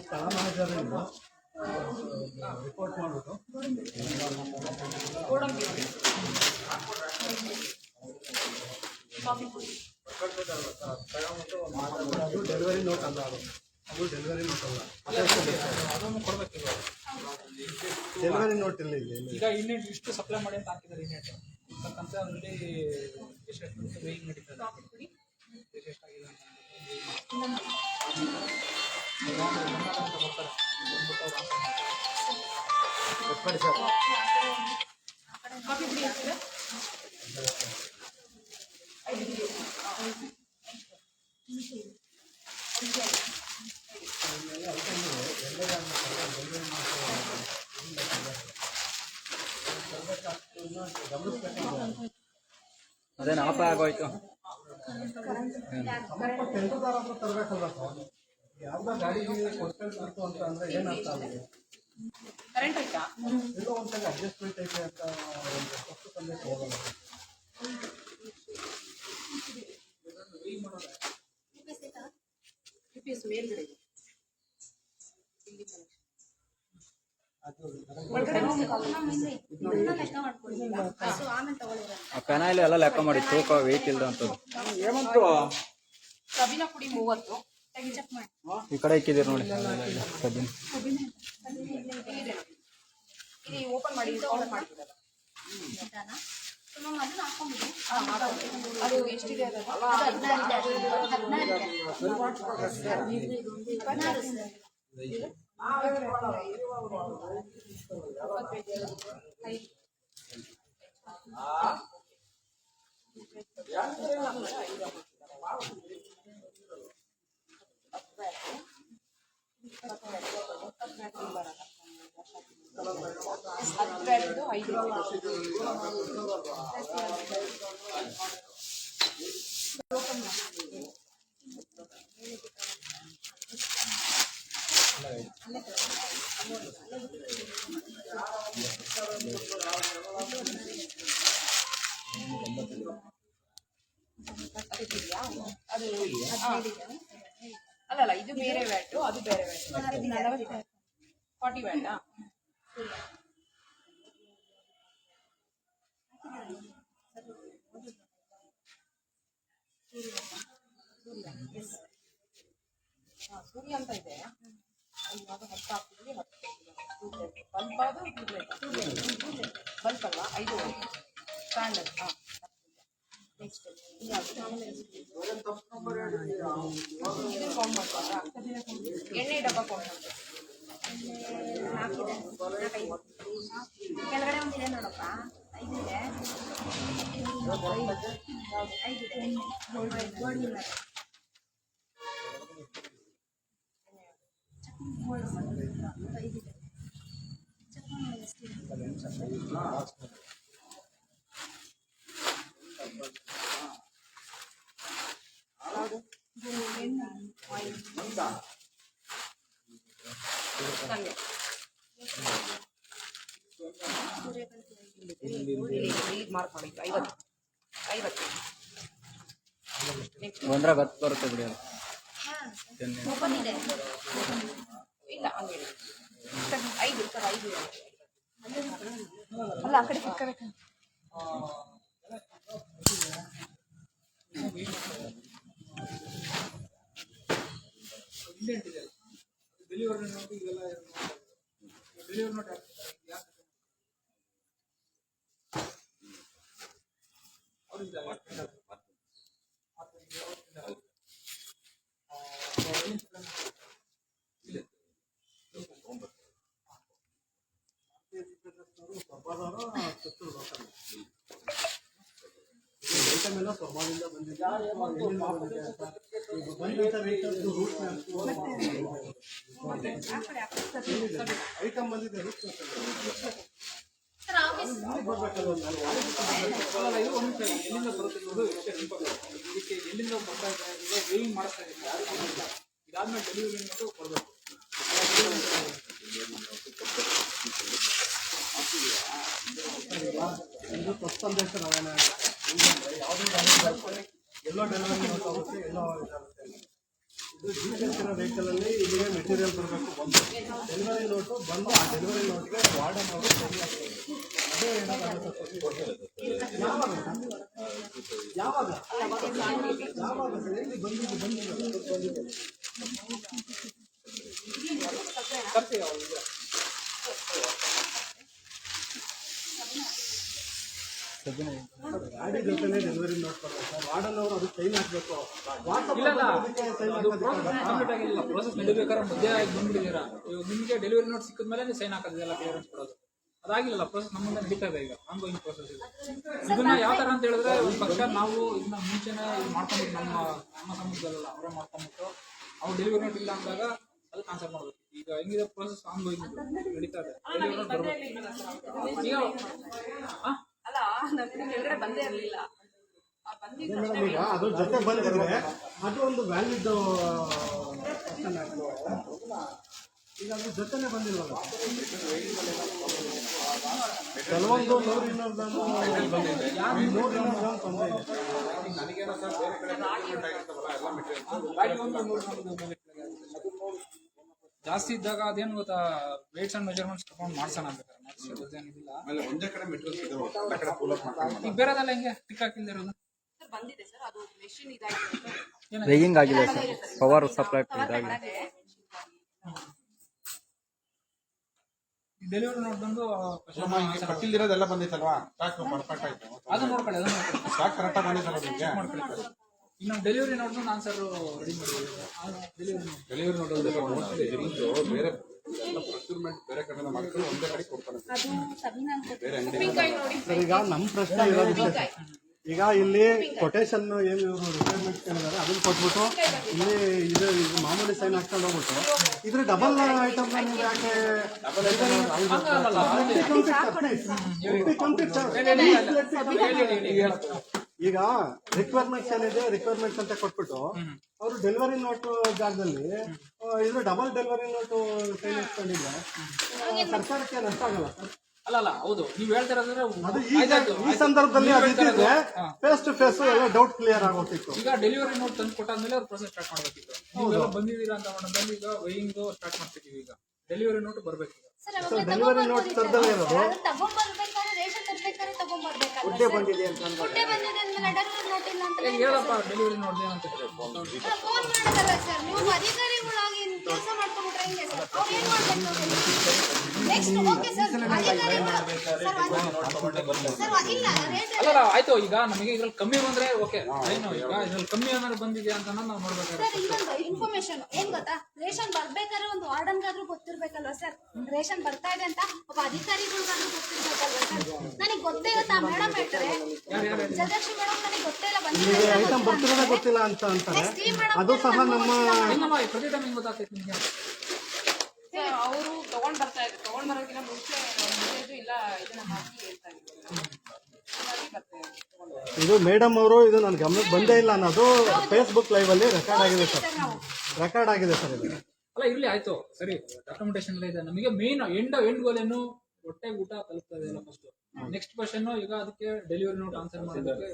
ಸ್ಥಳ ಮ್ಯಾನೇಜರಿಂದ ರಿಪೋರ್ಟ್ ಮಾಡಿಬಿಟ್ಟು ಗೋಡಂಬಿ ಕಾಫಿ ಪುಡಿ ಅದು ಡೆಲಿವರಿ ನೋಟ್ ಅಲ್ಲ, ಅದು ಡೆಲಿವರಿ ನೋಟ್ ಅಲ್ಲ, ಅದನ್ನು ಕೊಡ್ಬೇಕು ಇವಾಗ. ಡೆಲಿವರಿ ನೋಟ್ ಇಲ್ಲ ಇಲ್ಲಿ. ಈಗ ಇನ್ನೇಟ್ ಇಷ್ಟು ಸಪ್ಲೈ ಮಾಡಿ ಅಂತ ಹಾಕಿದ್ದಾರೆ ಇನ್ನೇಟ್ ಅಂತಕ್ಕಂಥ ಅದರಲ್ಲಿ ಎಷ್ಟು ವೇಯಿಂಗ್ ನಡೀತದೆ ಎಷ್ಟಾಗಿದೆ ಅಂತ ಬರ್ತಾರೆ ಕೊಟ್ಬಿಡಿ ಸರ್. ಕಾಫಿ ಪುಡಿ ಹಾಕಿದ್ರೆ ಅದೇನು ಆಫ್ ಆಗೋಯ್ತು. ಟೆಂಟುದಾರ ಹತ್ರ ತರಬೇಕಲ್ಲ ಸರ್. ಯಾವ್ದೋ ಗಾಡಿಗೆ ಕೊಡ್ಬೇಕು ಅಂತ ಅಂದ್ರೆ ಏನಂತ ಆಗಿದೆ, ಕರೆಂಟ್ ಆಯ್ತಾ ಎಲ್ಲೋ ಒಂದ್ಸಲ ಅಡ್ಜಸ್ಟ್ಮೆಂಟ್ ಐತೆ ಅಂತ ಒಂದು ವಸ್ತು ತಂದಕ್ಕೆ ಹೋಗಲ್ಲ. UPS ಮೇಲ್ಗಡೆ ಇದೆ. ಆ ಪೆನಾಯಿಲ್ ಎಲ್ಲ ಲೆಕ್ಕ ಮಾಡಿ ತೂಕ ವೆಯ್ಟ್ ಇಲ್ದ ಅಂತದ್ದು. ಕಬ್ಬಿನ ಪುಡಿ 30 ಚೆಕ್ ಮಾಡಿ. ಈ ಕಡೆ ಇಕ್ಕಿದ್ದೀರಿ ನೋಡಿ ಕಬ್ಬಿನ. ಇದು ಓಪನ್ ಮಾಡಿ ಕೌಂಟ್ ಮಾಡ್ತಿದ್ದಾರೆ. ಅದು ಎಷ್ಟಿದೆ ಅದು 5 ಅಲ್ಲಲ್ಲ ಇದು ಬೇರೆ ವ್ಯಾಟ್ ಅದು ಬೇರೆ ವ್ಯಾಟ್ 40 ವ್ಯಾಟಾ ಸೂರ್ಯ ಅಂತ ಇದೆ. ಇವಾಗ 10 ಹಾಕ್ತಿದ್ವಿ 10 ಬಲ್ಪ್ ಅದು ಬಲ್ಪ್ ಅಲ್ಲ 5 ಸ್ಟ್ಯಾಂಡರ್ಡ್. ನೆಕ್ಸ್ಟ್ ಇದು ಕೌಂಟ್ ಮಾಡ್ಕೊಂಡ್ರಾ ಎಣ್ಣೆ ಡಬ್ಬ ಕೌಂಟ್ ಮಾಡ್ತಾರೆ. ಕೆಳಗಡೆ ಒಂದಿದೆ ನೋಡಪ್ಪ, 5 ಇದೆ. 5 ಇದೆ ಗೋಲ್ಡ್ ಇಲ್ಲ. ಮಾರ್ಕ್ ಮಾಡಿದ್ದು 50 ಒಂದ್ರಾಗ 10 ಬರುತ್ತೆ ಬಿಡಿ ಅದು. ಓಪನ್ ಇದೆ. ಇಲ್ಲ ಹಂಗೆ 5 ಸರ್ 5 ಅಲ್ಲ ಆ ಕಡೆ ಸಿಕ್ಕಬೇಕು. ಇಂಡೆಂಟ್ ಇದೆ ಡೆಲಿವರಿ ನೋಟ್ ಈಗೆಲ್ಲ ಡೆಲಿವರಿ ನೋಟ್ ಐಟಮ್ ಎಲ್ಲ ಸ್ವಭಾವದಿಂದ ಬಂದಿದೆ. ಐಟಮ್ ಬಂದಿದೆ ರೂಟ್ ಇದು ಒಂದು ಎಲ್ಲಿಂದ ಬರುತ್ತೆ ಇದು ಎಷ್ಟೇ ಸಿಂಪಲ್. ಇದಕ್ಕೆ ಎಲ್ಲಿಂದ ಬರ್ತಾ ಇದೆ ವೇಯಿಂಗ್ ಮಾಡಿಸ್ತಾ ಇದ್ದಾರೆ. ಇದಾದ್ಮೇಲೆ ಡೆಲಿವರಿ ಕೊಡಬೇಕು. ಇದು ಸಂದೇಶ ರವಾನೆ ಎಲ್ಲೋ ಡೆಲಿವರಿ ನೋಟ್ ಆಗುತ್ತೆ, ಎಲ್ಲೋ ಇದಾಗುತ್ತೆ. ಇದು GPS ಇರೋ ವೆಹಿಕಲಲ್ಲಿ ಇಲ್ಲಿಗೆ ಮೆಟೀರಿಯಲ್ ಬರಬೇಕು, ಬಂದು ಡೆಲಿವರಿ ನೋಟು ಬಂದು ಆ ಡೆಲಿವರಿ ನೋಟ್ಗೆ ವಾರ್ಡನ್ ಅವರು ಸರಿ ಆಗ್ತದೆ. ಅದೇ ಏನಾಗುತ್ತೆ ಯಾವಾಗ ಯಾವಾಗ ಎಲ್ಲಿ ಬಂದಿದೆ ತರ್ತೀವಿ ಅವ್ರು ಈಗ. ಗಾಡಿ ಜೊತೆನೇ ಡೆಲಿವರಿ ನೋಟ್ ಕೊಡ್ಬೇಕು. ವಾರ್ಡನ್ ಅವರು ಅದಕ್ಕೆ ಸೈನ್ ಹಾಕ್ಬೇಕು. ಇಲ್ಲ ಅದು ಕಂಪ್ಲೀಟ್ ಆಗಿಲ್ಲ, ಪ್ರೋಸೆಸ್ ನಡಿಬೇಕಾದ್ರೆ ಮಧ್ಯ ಬಂದ್ಬಿಟ್ಟಿದ್ದೀರಾ. ಇವಾಗ ನಿಮಗೆ ಡೆಲಿವರಿ ನೋಟ್ ಸಿಕ್ಕಿದ್ಮೇಲೆ ನೀವು ಸೈನ್ ಹಾಕೋದಿಲ್ಲ, ಕ್ಲಿಯರೆನ್ಸ್ ಕೊಡೋದು ಅದಾಗಿಲ್ಲ. ಪ್ರೋಸೆಸ್ ನಮ್ಮ ಮುಂದೆ ನಡೀತಾ ಇದೆ ಈಗ, ಆನ್ಗೋಯಿಂಗ್ ಪ್ರೋಸೆಸ್ ಇದೆ. ಇದನ್ನ ಯಾವ ತರ ಅಂತ ಹೇಳಿದ್ರೆ, ಒಂದು ಪಕ್ಷ ನಾವು ಇದನ್ನ ಮುಂಚೆನೆ ಇದು ಮಾಡ್ಕೊಂಡ್ಬಿಟ್ಟು ನಮ್ಮ ಸಮುದಾಯದಲ್ಲ ಅವರೇ ಮಾಡ್ಕೊಂಡ್ಬಿಟ್ಟು ಅವ್ರು ಡೆಲಿವರಿ ನೋಟ್ ಇಲ್ಲ ಅಂದಾಗ ಅದು ಕ್ಯಾನ್ಸಲ್ ಮಾಡ್ಬೇಕು. ಈಗ ಹೆಂಗಿದೆ ಪ್ರೋಸೆಸ್ ಆನ್ಗೋಯಿಂಗ್ ನಡೀತಾ ಇದೆ. ಡೆಲಿವರಿ ನೋಟ್ ಬರ್ಬೇಕು ಈಗ. ಅಲ್ಲ ನನಗೆ ಕೆಳಗಡೆ ಬಂದೇ ಇರಲಿಲ್ಲ. ಮೇಡಮ್ ಈಗ ಅದ್ರ ಜೊತೆ ಬಂದಿದ್ರೆ ಅದು ಒಂದು ವ್ಯಾಲಿಡ್ ಈಗ ಅದ್ರ ಜೊತೆನೆ ಬಂದಿಲ್ವಲ್ಲ. ಕೆಲವೊಂದು 100-200 ತೊಂದರೆ ಇದೆ. ಜಾಸ್ತಿ ಇದ್ದಾಗ ಅದೇನು ಗೊತ್ತಾ, ವೇಟ್ಸ್ ಅಂಡ್ ಮೆಜರ್ಮೆಂಟ್ಸ್ ತಗೊಂಡು ಮಾಡ್ಸೋಣ ಬೇಕಾದ್ರೆ ಒಂದೇ ಕಡೆ ಮೆಟೀರಿಯಲ್ಸ್ ಈಗ ಬೇರೆದೆಲ್ಲ ಹೆಂಗೆ ಟಿಕ್ ಹಾಕಿಲ್ದೇ ಇರೋದು. ಸರ್ ಬಂದಿದೆ ಸರ್, ಅದು ಮೆಷಿನ್ ಇದಾಗಿದೆ. ವೇಗಿಂಗ್ ಆಗಿದೆ ಸರ್, ಪವರ್ ಸಪ್ಲೈ ಇದಾಗಿದೆ. ಡೆಲಿವರಿ ನೋಟ್ ಬಂದು ಕಟ್ಟಿಲ್ದಿರೋದೆಲ್ಲ ಬಂದಿತ್ತಲ್ವಾ, ಸ್ಟಾಕ್ ಪರ್ಫೆಕ್ಟ್ ಆಯ್ತು. ಅದು ನೋಡ್ಕೊಳ್ಳಿ, ಅದನ್ನ ನೋಡ್ಕೊಳ್ಳಿ, ಸ್ಟಾಕ್ ಕರೆಕ್ಟಾಗಿ ಬಂದಿತ್ತಲ್ಲ ನಿಮಗೆ. ಮಾಡ್ಕೊಳ್ಳಿ. ಇನ್ನು ಡೆಲಿವರಿ ನೋಟ್ ನಾನು ಸರ್ ರೆಡಿ ಮಾಡಿದ್ದೀನಿ. ಡೆಲಿವರಿ ನೋಡೋದು ಬೇರೆ ಪ್ರೊಕ್ಯೂರ್ಮೆಂಟ್ ಬೇರೆ ಕಡೆ ಮಾಡ್ಕೊಂಡು ಒಂದೇ ಕಡೆ ಕೊಡ್ತಾರೆ. ಬೇರೆ ಅಂಗಡಿ ಸರ್ ಈಗ ನಮ್ಮ ಪ್ರಶ್ನೆ ಇರೋದು ಈಗ ಇಲ್ಲಿ ಕೊಟೇಶನ್ ಏನು ಇವರು ರಿಕ್ವೈರ್ಮೆಂಟ್ ಹೇಳಿದಾರೆ ಅದನ್ನ ಕೊಟ್ಬಿಟ್ಟು ಇಲ್ಲಿ ಇದು ಮಾಮೂಲಿ ಸೈನ್ ಹಾಕ್ಕೊಂಡು ಹೋಗ್ಬಿಟ್ಟು ಇದ್ರ ಡಬಲ್ ಐಟಮ್ ನೀವು ಯಾಕೆ ಈಗ ರಿಕ್ವೈರ್ಮೆಂಟ್ಸ್ ಏನಿದೆ ರಿಕ್ವೈರ್ಮೆಂಟ್ಸ್ ಅಂತ ಕೊಟ್ಬಿಟ್ಟು ಅವರು ಡೆಲಿವರಿ ನೋಟ್ ಜಾಗದಲ್ಲಿ ಇದ್ರ ಡಬಲ್ ಡೆಲಿವರಿ ನೋಟ್ ಸೈನ್ ಹಾಕ್ಕೊಂಡಿದ್ರೆ ಸರ್ಕಾರಕ್ಕೆ ನಷ್ಟ ಆಗಲ್ಲ ಸರ್. ಅಲ್ಲ ಹೌದು, ನೀವು ಹೇಳ್ತಿರೋದ್ರೆ ಅದು ಈ ಸಂದರ್ಭದಲ್ಲಿ ಅದಿದ್ರೆ ಫೇಸ್ ಟು ಫೇಸ್ ಎಲ್ಲ ಡೌಟ್ ಕ್ಲಿಯರ್ ಆಗೋತಿತ್ತು. ಈಗ ಡೆಲಿವರಿ ನೋಟ್ ತಂದು ಕೊಟ್ಟಾದ್ಮೇಲೆ ಅವ್ರು ಪ್ರೊಸೆಸ್ ಸ್ಟಾರ್ಟ್ ಮಾಡ್ಬೇಕಿತ್ತು. ನೀವೆಲ್ಲ ಬಂದಿದ್ದೀರಾ ಅಂತ ಮಾಡೋದ್ರಲ್ಲಿ ಈಗ ವೇಯಿಂಗ್ ಸ್ಟಾರ್ಟ್ ಮಾಡ್ತಿದೀವಿ. ಈಗ ಡೆಲಿವರಿ ನೋಟ್ ಬರ್ಬೇಕು. ಸರ್ ಡೆಲಿವರಿ ನೋಟ್ ತರದಲ್ಲೇ ಇರೋದು ಹುಡ್ಡೆ ಬಂದಿದೆ ಅಂತ ನೋಟಿಲ್ಲ ಅಂತ ಈಗ ಹೇಳಪ್ಪ ಡೆಲಿವರಿ ನೋಟ್ ಏನಂತ ಫೋನ್ ಮಾಡೋದಲ್ಲ ಸರ್. ನೀವು ಅಧಿಕಾರಿಗಳಾಗಿ ಕೆಲಸ ಮಾಡ್ಕೊಂಡ್ಬಿಟ್ರೆ ಹೆಂಗೆ ಸರ್? ಅವ್ರು ಏನ್ ಮಾಡ್ಬೇಕು ನೆಕ್ಸ್ಟ್? ಓಕೆ ಸರ್, ಸರ್ ಇಲ್ಲ ರೇಟ್ ಅಲ್ಲ ಆಯ್ತು. ಈಗ ನಮಗೆ ಇದ್ರಲ್ಲಿ ಕಮ್ಮಿ ಬಂದ್ರೆ ಓಕೆ ಏನು, ಈಗ ಇದ್ರಲ್ಲಿ ಕಮ್ಮಿ ಏನಾದ್ರು ಬಂದಿದೆ ಅಂತ ನಾವು ನೋಡ್ಬೇಕಾದ್ರೆ ಸರ್ ಇನ್ನೊಂದು ಇನ್ಫಾರ್ಮೇಶನ್ ಏನ್ ಗೊತ್ತಾ, ರೇಷನ್ ಬರ್ಬೇಕಾದ್ರೆ ಒಂದು ವಾರ್ಡನ್ಗಾದ್ರೂ ಗೊತ್ತಿರ್ಬೇಕಲ್ವಾ ಸರ್? ರೇಷನ್ ಬರ್ತಾ ಇದೆ ಅಂತ ಒಬ್ಬ ಅಧಿಕಾರಿಗಳಿಗಾದ್ರೂ ಗೊತ್ತಿರ್ಬೇಕಲ್ವಾ ಸರ್? ನನಗೆ ಗೊತ್ತೇ ಗೊತ್ತಾ ಮೇಡಮ್ ಹೇಳ್ತಾರೆ, ಜಯಲಕ್ಷ್ಮಿ ಮೇಡಮ್ ನನಗೆ ಗೊತ್ತೇ ಇಲ್ಲ ಬಂದಿದೆ ಐಟಮ್ ಬರ್ತಿರೋದೇ ಗೊತ್ತಿಲ್ಲ ಅಂತ ಅಂತಾರೆ. ಅದು ಸಹ ನಮ್ಮ ಹೆಂಗಮ್ಮ ಪ್ರತಿ ಟೈಮ್ ಹೆಂಗ್ ಗೊತ್ತಾಗ್ತೈತೆ ನಿಮಗೆ? ಅವರು ತಗೊಂಡ್ ಬರ್ತಾ ಇದ್ರು, ತಗೊಂಡ್ ಬರೋಕಿನ್ನ ಮುಂಚೆ ಮೆಸೇಜ್ ಇಲ್ಲ ಇದನ್ನ ಹಾಕಿ ಹೇಳ್ತಾ ಇದ್ರು. ಇದು ಮೇಡಮ್ ಅವರು ಇದು ನನ್ನ ಗಮನಕ್ಕೆ ಬಂದೇ ಇಲ್ಲ ಅನ್ನೋದು ಫೇಸ್ಬುಕ್ ಲೈವ್ ಅಲ್ಲಿ ರೆಕಾರ್ಡ್ ಆಗಿದೆ ಸರ್. ರೆಕಾರ್ಡ್ ಆಗಿದೆ ಸರ್ ಇದು. ಅಲ್ಲ ಇರ್ಲಿ ಆಯ್ತು ಸರಿ, ಡಾಕ್ಯುಮೆಂಟೇಶನ್ ಎಲ್ಲ ಇದೆ. ನಮಗೆ ಮೇನ್ ಎಂಡ್ ಗೋಲ್ ಏನು, ಹೊಟ್ಟೆಗೆ ಊಟ ತಲುಪ್ತಾ ಇದೆಯಲ್ಲ ಫಸ್ಟ್. ನೆಕ್ಸ್ಟ್ ಕ್ವಶನ್ ಈಗ ಅದಕ್ಕೆ ಡೆಲಿವರಿ ನೋಟ್ ಆನ್ಸರ್ ಮಾಡೋದಕ್ಕೆ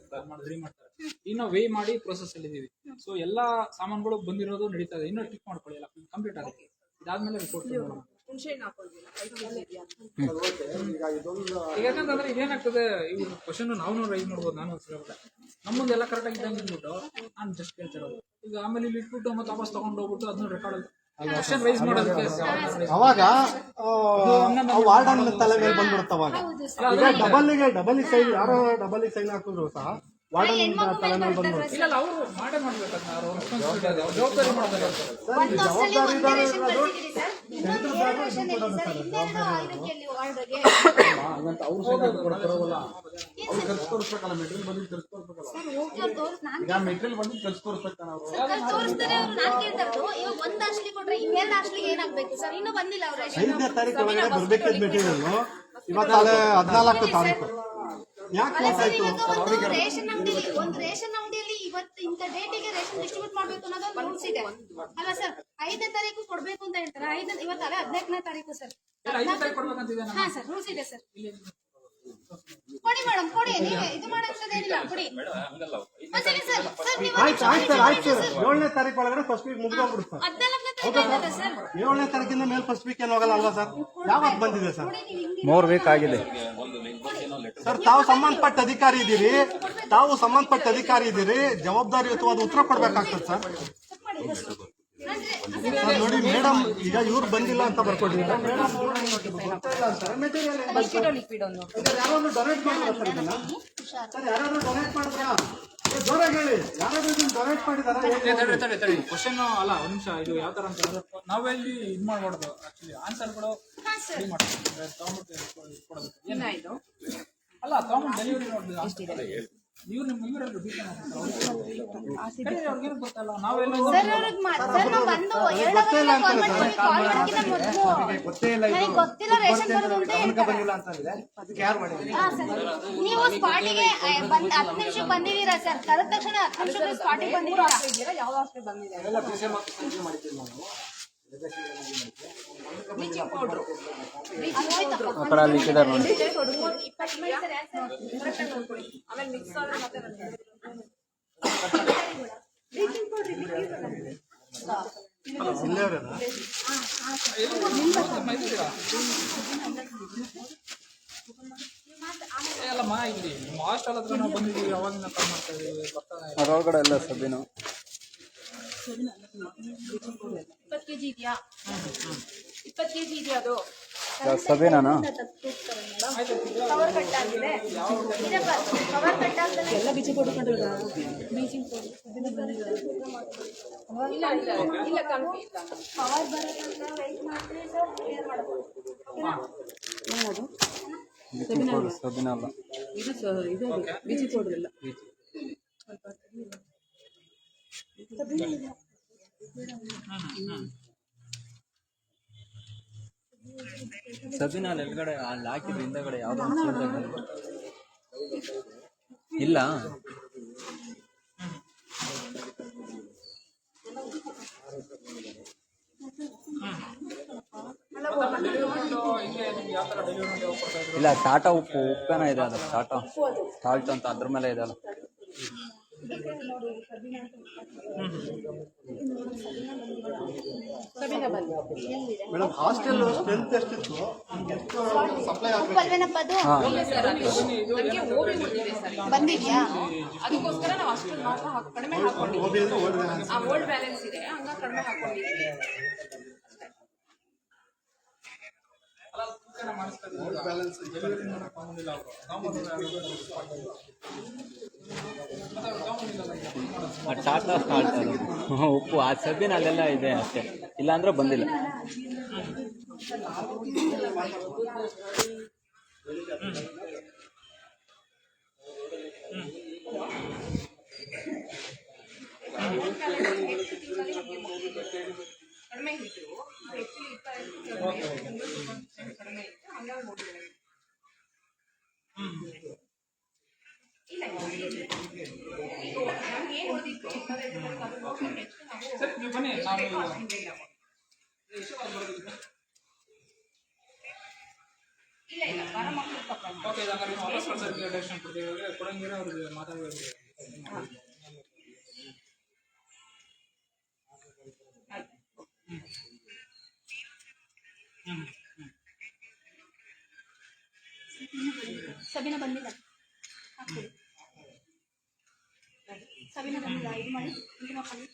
ರೆಡಿ ಮಾಡ್ತಾರೆ. ಇನ್ನು ವೇ ಮಾಡಿ ಪ್ರೊಸೆಸ್ ಅಲ್ಲಿ ಇದೀವಿ. ಸೊ ಎಲ್ಲಾ ಸಾಮಾನುಗಳು ಬಂದಿರೋದು ನಡೀತಾ ಇದೆ. ಇನ್ನೂ ಟಿಕ್ ಮಾಡ್ಕೊಳ್ಳಿ, ಎಲ್ಲ ಕಂಪ್ಲೀಟ್ ಆಗುತ್ತೆ. ಇದಾದ್ಮೇಲೆ ರಿಪೋರ್ಟ್ ಹುಣಸೆಹಣ್ಣು ಹಾಕೊಳ್ಲಿಲ್ಲ, ಐಟಮ್ ಇದೆಯಾ ಈಗ ಯಾಕಂತಂದ್ರೆ ಇದೇನಾಗ್ತದೆ, ಇವ್ರು ಕ್ವಶನ್ ನಾವು ರೈಸ್ ಮಾಡ್ಬೋದು. ನಾನು ನಮ್ಮ ಮುಂದೆ ಎಲ್ಲ ಕರೆಕ್ಟ್ ಆಗಿ ಅಂದ್ಬಿಟ್ಟು ನಾನು ಜಸ್ಟ್ ಕೇಳ್ತಿರೋದು. ಈಗ ಆಮೇಲೆ ಇಲ್ಲಿ ಇಟ್ಬಿಟ್ಟು ಮತ್ತೆ ವಾಪಸ್ ತಗೊಂಡು ಹೋಗ್ಬಿಟ್ಟು ಅದನ್ನ ರೆಕಾರ್ಡ್ ಕ್ವಶನ್ ರೈಸ್ ಮಾಡೋದಕ್ಕೆ ಅವಾಗ ವಾರ್ಡನ್ ತಲೆ ಮೇಲೆ ಬಂದ್ಬಿಡುತ್ತೆ. ಅವಾಗ ಈಗ ಡಬಲ್ ಸೈನ್ ಯಾರೋ ಡಬಲ್ ಸೈನ್ ಹಾಕಿದ್ರು ಸಹ ವಾರ್ಡನ್ ತಲೆ ಮೇಲೆ ಬಂದ್ಬಿಡುತ್ತೆ. ಇಲ್ಲ ಅವರು ಮಾಡೇ ಮಾಡ್ಬೇಕಂತ ಅವ್ರ ರೆಸ್ಪಾನ್ಸಿಬಿಲಿಟಿ ಇದೆ, ಅವ್ರ ಜವಾಬ್ದಾರಿ ಮಾಡ್ಬೇಕು. ಸರ್ ಜವಾಬ್ದಾರಿ ಖರ್ಚು ತೋರಿಸ್ಬೇಕಲ್ಲ, ಮೆಟೀರಿಯಲ್ ಬಂದಿದ್ದು ಖರ್ಚು ತೋರಿಸ್ಬೇಕಲ್ಲ. ಈಗ ಮೆಟೀರಿಯಲ್ ಬಂದಿದ್ದು ಖರ್ಚು ತೋರಿಸ್ಬೇಕಲ್ಲ ಅವರು. ತೋರಿಸ್ತಾರೆ ಅವ್ರು. ನಾನ್ ಕೇಳ್ತಾರದು ಇವಾಗ ಒಂದ್ ಹಾಸ್ಟ್ಲಿ ಕೊಟ್ರೆ ಇನ್ನೆರಡು ಹಾಸ್ಟ್ಲಿಗೆ ಏನಾಗ್ಬೇಕು ಸರ್? ಇನ್ನೂ ಬಂದಿಲ್ಲ ಅವ್ರ 5ನೇ ತಾರೀಕು ಒಳಗಡೆ ಬರ್ಬೇಕಿದ್ ಮೆಟೀರಿಯಲ್ ಇವತ್ತು 14 ತಾರೀಕು ಯಾಕೆ ಗೊತ್ತಾಯ್ತು? ರೇಷನ್ ಅಂಗಡಿಯಲ್ಲಿ ಒಂದು ರೇಷನ್ ಅಂಗಡಿಯಲ್ಲಿ ಇವತ್ತು ಇಂಥ ಡೇಟಿಗೆ ರೇಷನ್ ಡಿಸ್ಟ್ರಿಬ್ಯೂಟ್ ಮಾಡ್ಬೇಕು ಅನ್ನೋದು ಒಂದು ರೂಲ್ಸ್ ಇದೆ ಅಲ್ಲ ಸರ್? 5ನೇ ತಾರೀಕು ಕೊಡ್ಬೇಕು ಅಂತ ಹೇಳ್ತಾರೆ. ಇವತ್ತು 14ನೇ ತಾರೀಕು ಸರ್. ಕೊಡ್ಬೇಕಂತಿದೆ. ಹಾ ಸರ್, ರೂಲ್ಸ್ ಇದೆ ಸರ್. ಕೊಡಿ ಮೇಡಮ್ ಕೊಡಿ, ನೀವೇ ಇದು ಮಾಡೋಂಥದ್ದೇನಿಲ್ಲ, ಕೊಡಿ. ಒಂದ್ಸರಿ ಸರ್, ಸರ್ ನೀವು ಆಯ್ತು ಆಯ್ತು ಸರ್ 7ನೇ ತಾರೀಕು ಒಳಗಡೆ ಫಸ್ಟ್ ವೀಕ್ ಮುಗಿದೋಗ್ಬಿಡುತ್ತೆ ಸರ್. 14ನೇ ಸರ್ 7ನೇ ತಾರೀಕಿಂದ ಮೇಲೆ ಫಸ್ಟ್ ವೀಕ್ ಏನು ಹೋಗಲ್ಲ ಅಲ್ವಾ ಸರ್? ಯಾವಾಗ ಬಂದಿದೆ ಸರ್? 3 ವೀಕ್ ಆಗಿದೆ. ಸರ್ ತಾವು ಸಂಬಂಧಪಟ್ಟ ಅಧಿಕಾರಿ ಇದ್ದೀರಿ, ಜವಾಬ್ದಾರಿಯುತವಾದ ಉತ್ತರ ಕೊಡ್ಬೇಕಾಗ್ತದೆ ಸರ್. ಸರ್ ನೋಡಿ ಮೇಡಮ್, ಈಗ ಇವ್ರು ಬಂದಿಲ್ಲ ಅಂತ ಬರ್ಕೊಟ್ಟಿದ್ದಾರೆ. ಯಾರಾದ್ರೂ ಡೊನೇಟ್ ಮಾಡಿದ್ರ ಸರ್ ಇದನ್ನ? ಸರ್ ಯಾರಾದ್ರೂ ಡೊನೇಟ್ ಮಾಡಿದ್ರಾ? ಜೋರಾಗಿ ಹೇಳಿ, ಯಾರಾದ್ರೂ ಇದನ್ನ ಡೊನೇಟ್ ಮಾಡಿದಾರ? ತಡಿ ಕ್ವಶನ್ ಅಲ್ಲ, ಒಂದ್ ನಿಮಿಷ. ಇದು ಯಾವ ತರ ಅಂತಂದ್ರೆ ನಾವೆಲ್ಲಿ ಇದ್ ಮಾಡ್ಬಾರ್ದು. ಆಕ್ಚುಲಿ ಆನ್ಸರ್ಗಳು ರೆಡಿ ಮಾಡ್ತೀವಿ, ತಗೊಂಡ್ಬಿಟ್ಟು ಕೊಡೋದಕ್ಕೆ ಏನಾಯ್ತು ಅಲ್ಲ, ತಗೊಂಡು ಡೆಲಿವರಿ ನೋಡ್ಬೇಕು. ಇವ್ರೆಲ್ಲ ಅವ್ರಿಗೇನು ಗೊತ್ತಲ್ಲ, ನಾವೆಲ್ಲ ಸರ್ ಅವ್ರಿಗೆ ಸರ್ ನಾವು ಬಂದು 2 ಅವರ್ ಕಾಲ್ ಮಾಡ್ತೀವಿ. ಕಾಲ್ ಮಾಡೋಕ್ಕಿಂತ ಮೊದಲು ನನಗೆ ಗೊತ್ತಿಲ್ಲ ರೇಷನ್ ಬರೋದು ಅಂತ ಹೇಳ್ತಾರೆ. ಹಾ ಸರ್, ನೀವು ಸ್ಪಾಟಿಗೆ ಬಂದು 10 ನಿಮಿಷಕ್ಕೆ ಬಂದಿದ್ದೀರಾ ಸರ್? ಕರೆದ ತಕ್ಷಣ 10 ನಿಮಿಷಕ್ಕೆ ಸ್ಪಾಟಿಗೆ ಬಂದಿದ್ದೀರಾ? ಯಾವ ಹಾಸ್ಪಿಟಲ್ ಬಂದಿದೆ? ಆ ಕಡೆ ಅಲ್ಲಿ ಇಟ್ಟಿದ್ದಾರೆ ನೋಡಿ. ಆಮೇಲೆ ಮಿಕ್ಸ್ ಆದ್ರೆ ಮತ್ತೆ ಅಲ್ಲಮ್ಮ, ಇಲ್ಲಿ ನಿಮ್ಮ ಹಾಸ್ಟೆಲ್ ಹತ್ರ ನಾವು ಬಂದಿದ್ದೀವಿ, ಅವಾಗಿಂದ ಕಾಲ್ ಮಾಡ್ತಾ ಇದೀವಿ, ಬರ್ತಾನೆ ಅದ್ರೊಳಗಡೆ ಎಲ್ಲ ಸಬ್ಬಿನು 20 kg ಇದೆಯಾ? 20 kg ಇದೆಯಾ ಅದು? ಸಬ್ಬಿನಾನ ಕವರ್ ಕಟ್ ಆಗಿದೆ, ಕವರ್ ಕಟ್ ಆಗ್ತಾನೆ ಎಲ್ಲ ಬಿಚ್ಚಿ ಕೊಡ್ಕೊಂಡಿಲ್ಲ. ಇಲ್ಲ ಇಲ್ಲ ಕನ್ಫಿ ಇಲ್ಲ. ಕವರ್ ಬರೋದಂತ ವೆಯ್ಟ್ ಮಾಡ್ತೀವಿ ಸರ್, ಕ್ಲಿಯರ್ ಮಾಡೋದು. ಸಬ್ಬಿನ ಅಲ್ಲ. ಸಬ್ಬಿನ ಅಲ್ಲಿ ಎಲ್ಗಡೆ ಅಲ್ಲಿ ಹಾಕಿದ್ರು ಹಿಂದಗಡೆ ಯಾವ್ದೋ ಇಲ್ಲ. ಇಲ್ಲ, ಟಾಟಾ ಉಪ್ಪೇನ ಇದೆ, ಅದು ಟಾಟಾ ಸಾಲ್ಟ್ ಅಂತ ಅದ್ರ ಮೇಲೆ ಇದೆ ಅಲ್ಲ. ಮೇಡಮ್ ಹಾಸ್ಟೆಲ್ ಸ್ಟ್ರೆಂತ್ ಎಷ್ಟಿತ್ತು? ಸಪ್ಲೈ ಅಲ್ವೇನಪ್ಪ ಅದು? ನಮಗೆ ಓಬಿ ಬಂದಿದೆ ಸರ್, ಬಂದಿದ್ಯಾ? ಅದಕ್ಕೋಸ್ಕರ ನಾವು ಅಷ್ಟು ಮಾತ್ರ ಕಡಿಮೆ ಹಾಕೊಂಡಿದ್ದೀವಿ. ಆ ಓಲ್ಡ್ ಬ್ಯಾಲೆನ್ಸ್ ಇದೆ, ಹಂಗಾಗಿ ಕಡಿಮೆ ಹಾಕೊಂಡಿದ್ದೀವಿ. ಟಾಟಾ ಸಾಲ್ಟ್ ಅದು ಉಪ್ಪು, ಆ ಸಬ್ಬಿನ ಅಲ್ಲೆಲ್ಲ ಇದೆ ಅಷ್ಟೇ, ಇಲ್ಲಾಂದ್ರೆ ಬಂದಿಲ್ಲ. ಕಡಿಮೆ ಇದ್ರು ಕಡಿಮೆ ಇತ್ತು, ಹಂಗಾಗಿ ಹೋಗಿದ್ದೇವೆ. ಇಲ್ಲ ನಮ್ಗೆ ಏನು ಉಳಿದಿತ್ತು ಸರಿ, ನೀವು ಬನ್ನಿ, ನಾವು ಇಲ್ಲ ಬರ ಮಕ್ಕಳು ತಪ್ಪ. ಓಕೆ, ಹಂಗಾರೆ ನಾವು ವಾಪಸ್ ಕಳ್ಸೋದಕ್ಕೆ ಡೈರೆಕ್ಷನ್ ಕೊಡ್ತೀವಿ. ಕೊಡಂಗಿರ ಅವ್ರಿಗೆ ಮಾತಾಡೋದು. ಸಬಿನ ಬಂದಿಲ್ಲ, ಸಬಿನ ಬಂದಿಲ್ಲ. ಇದು ಮಾಡಿ ಇದು ಮಾಡಿ.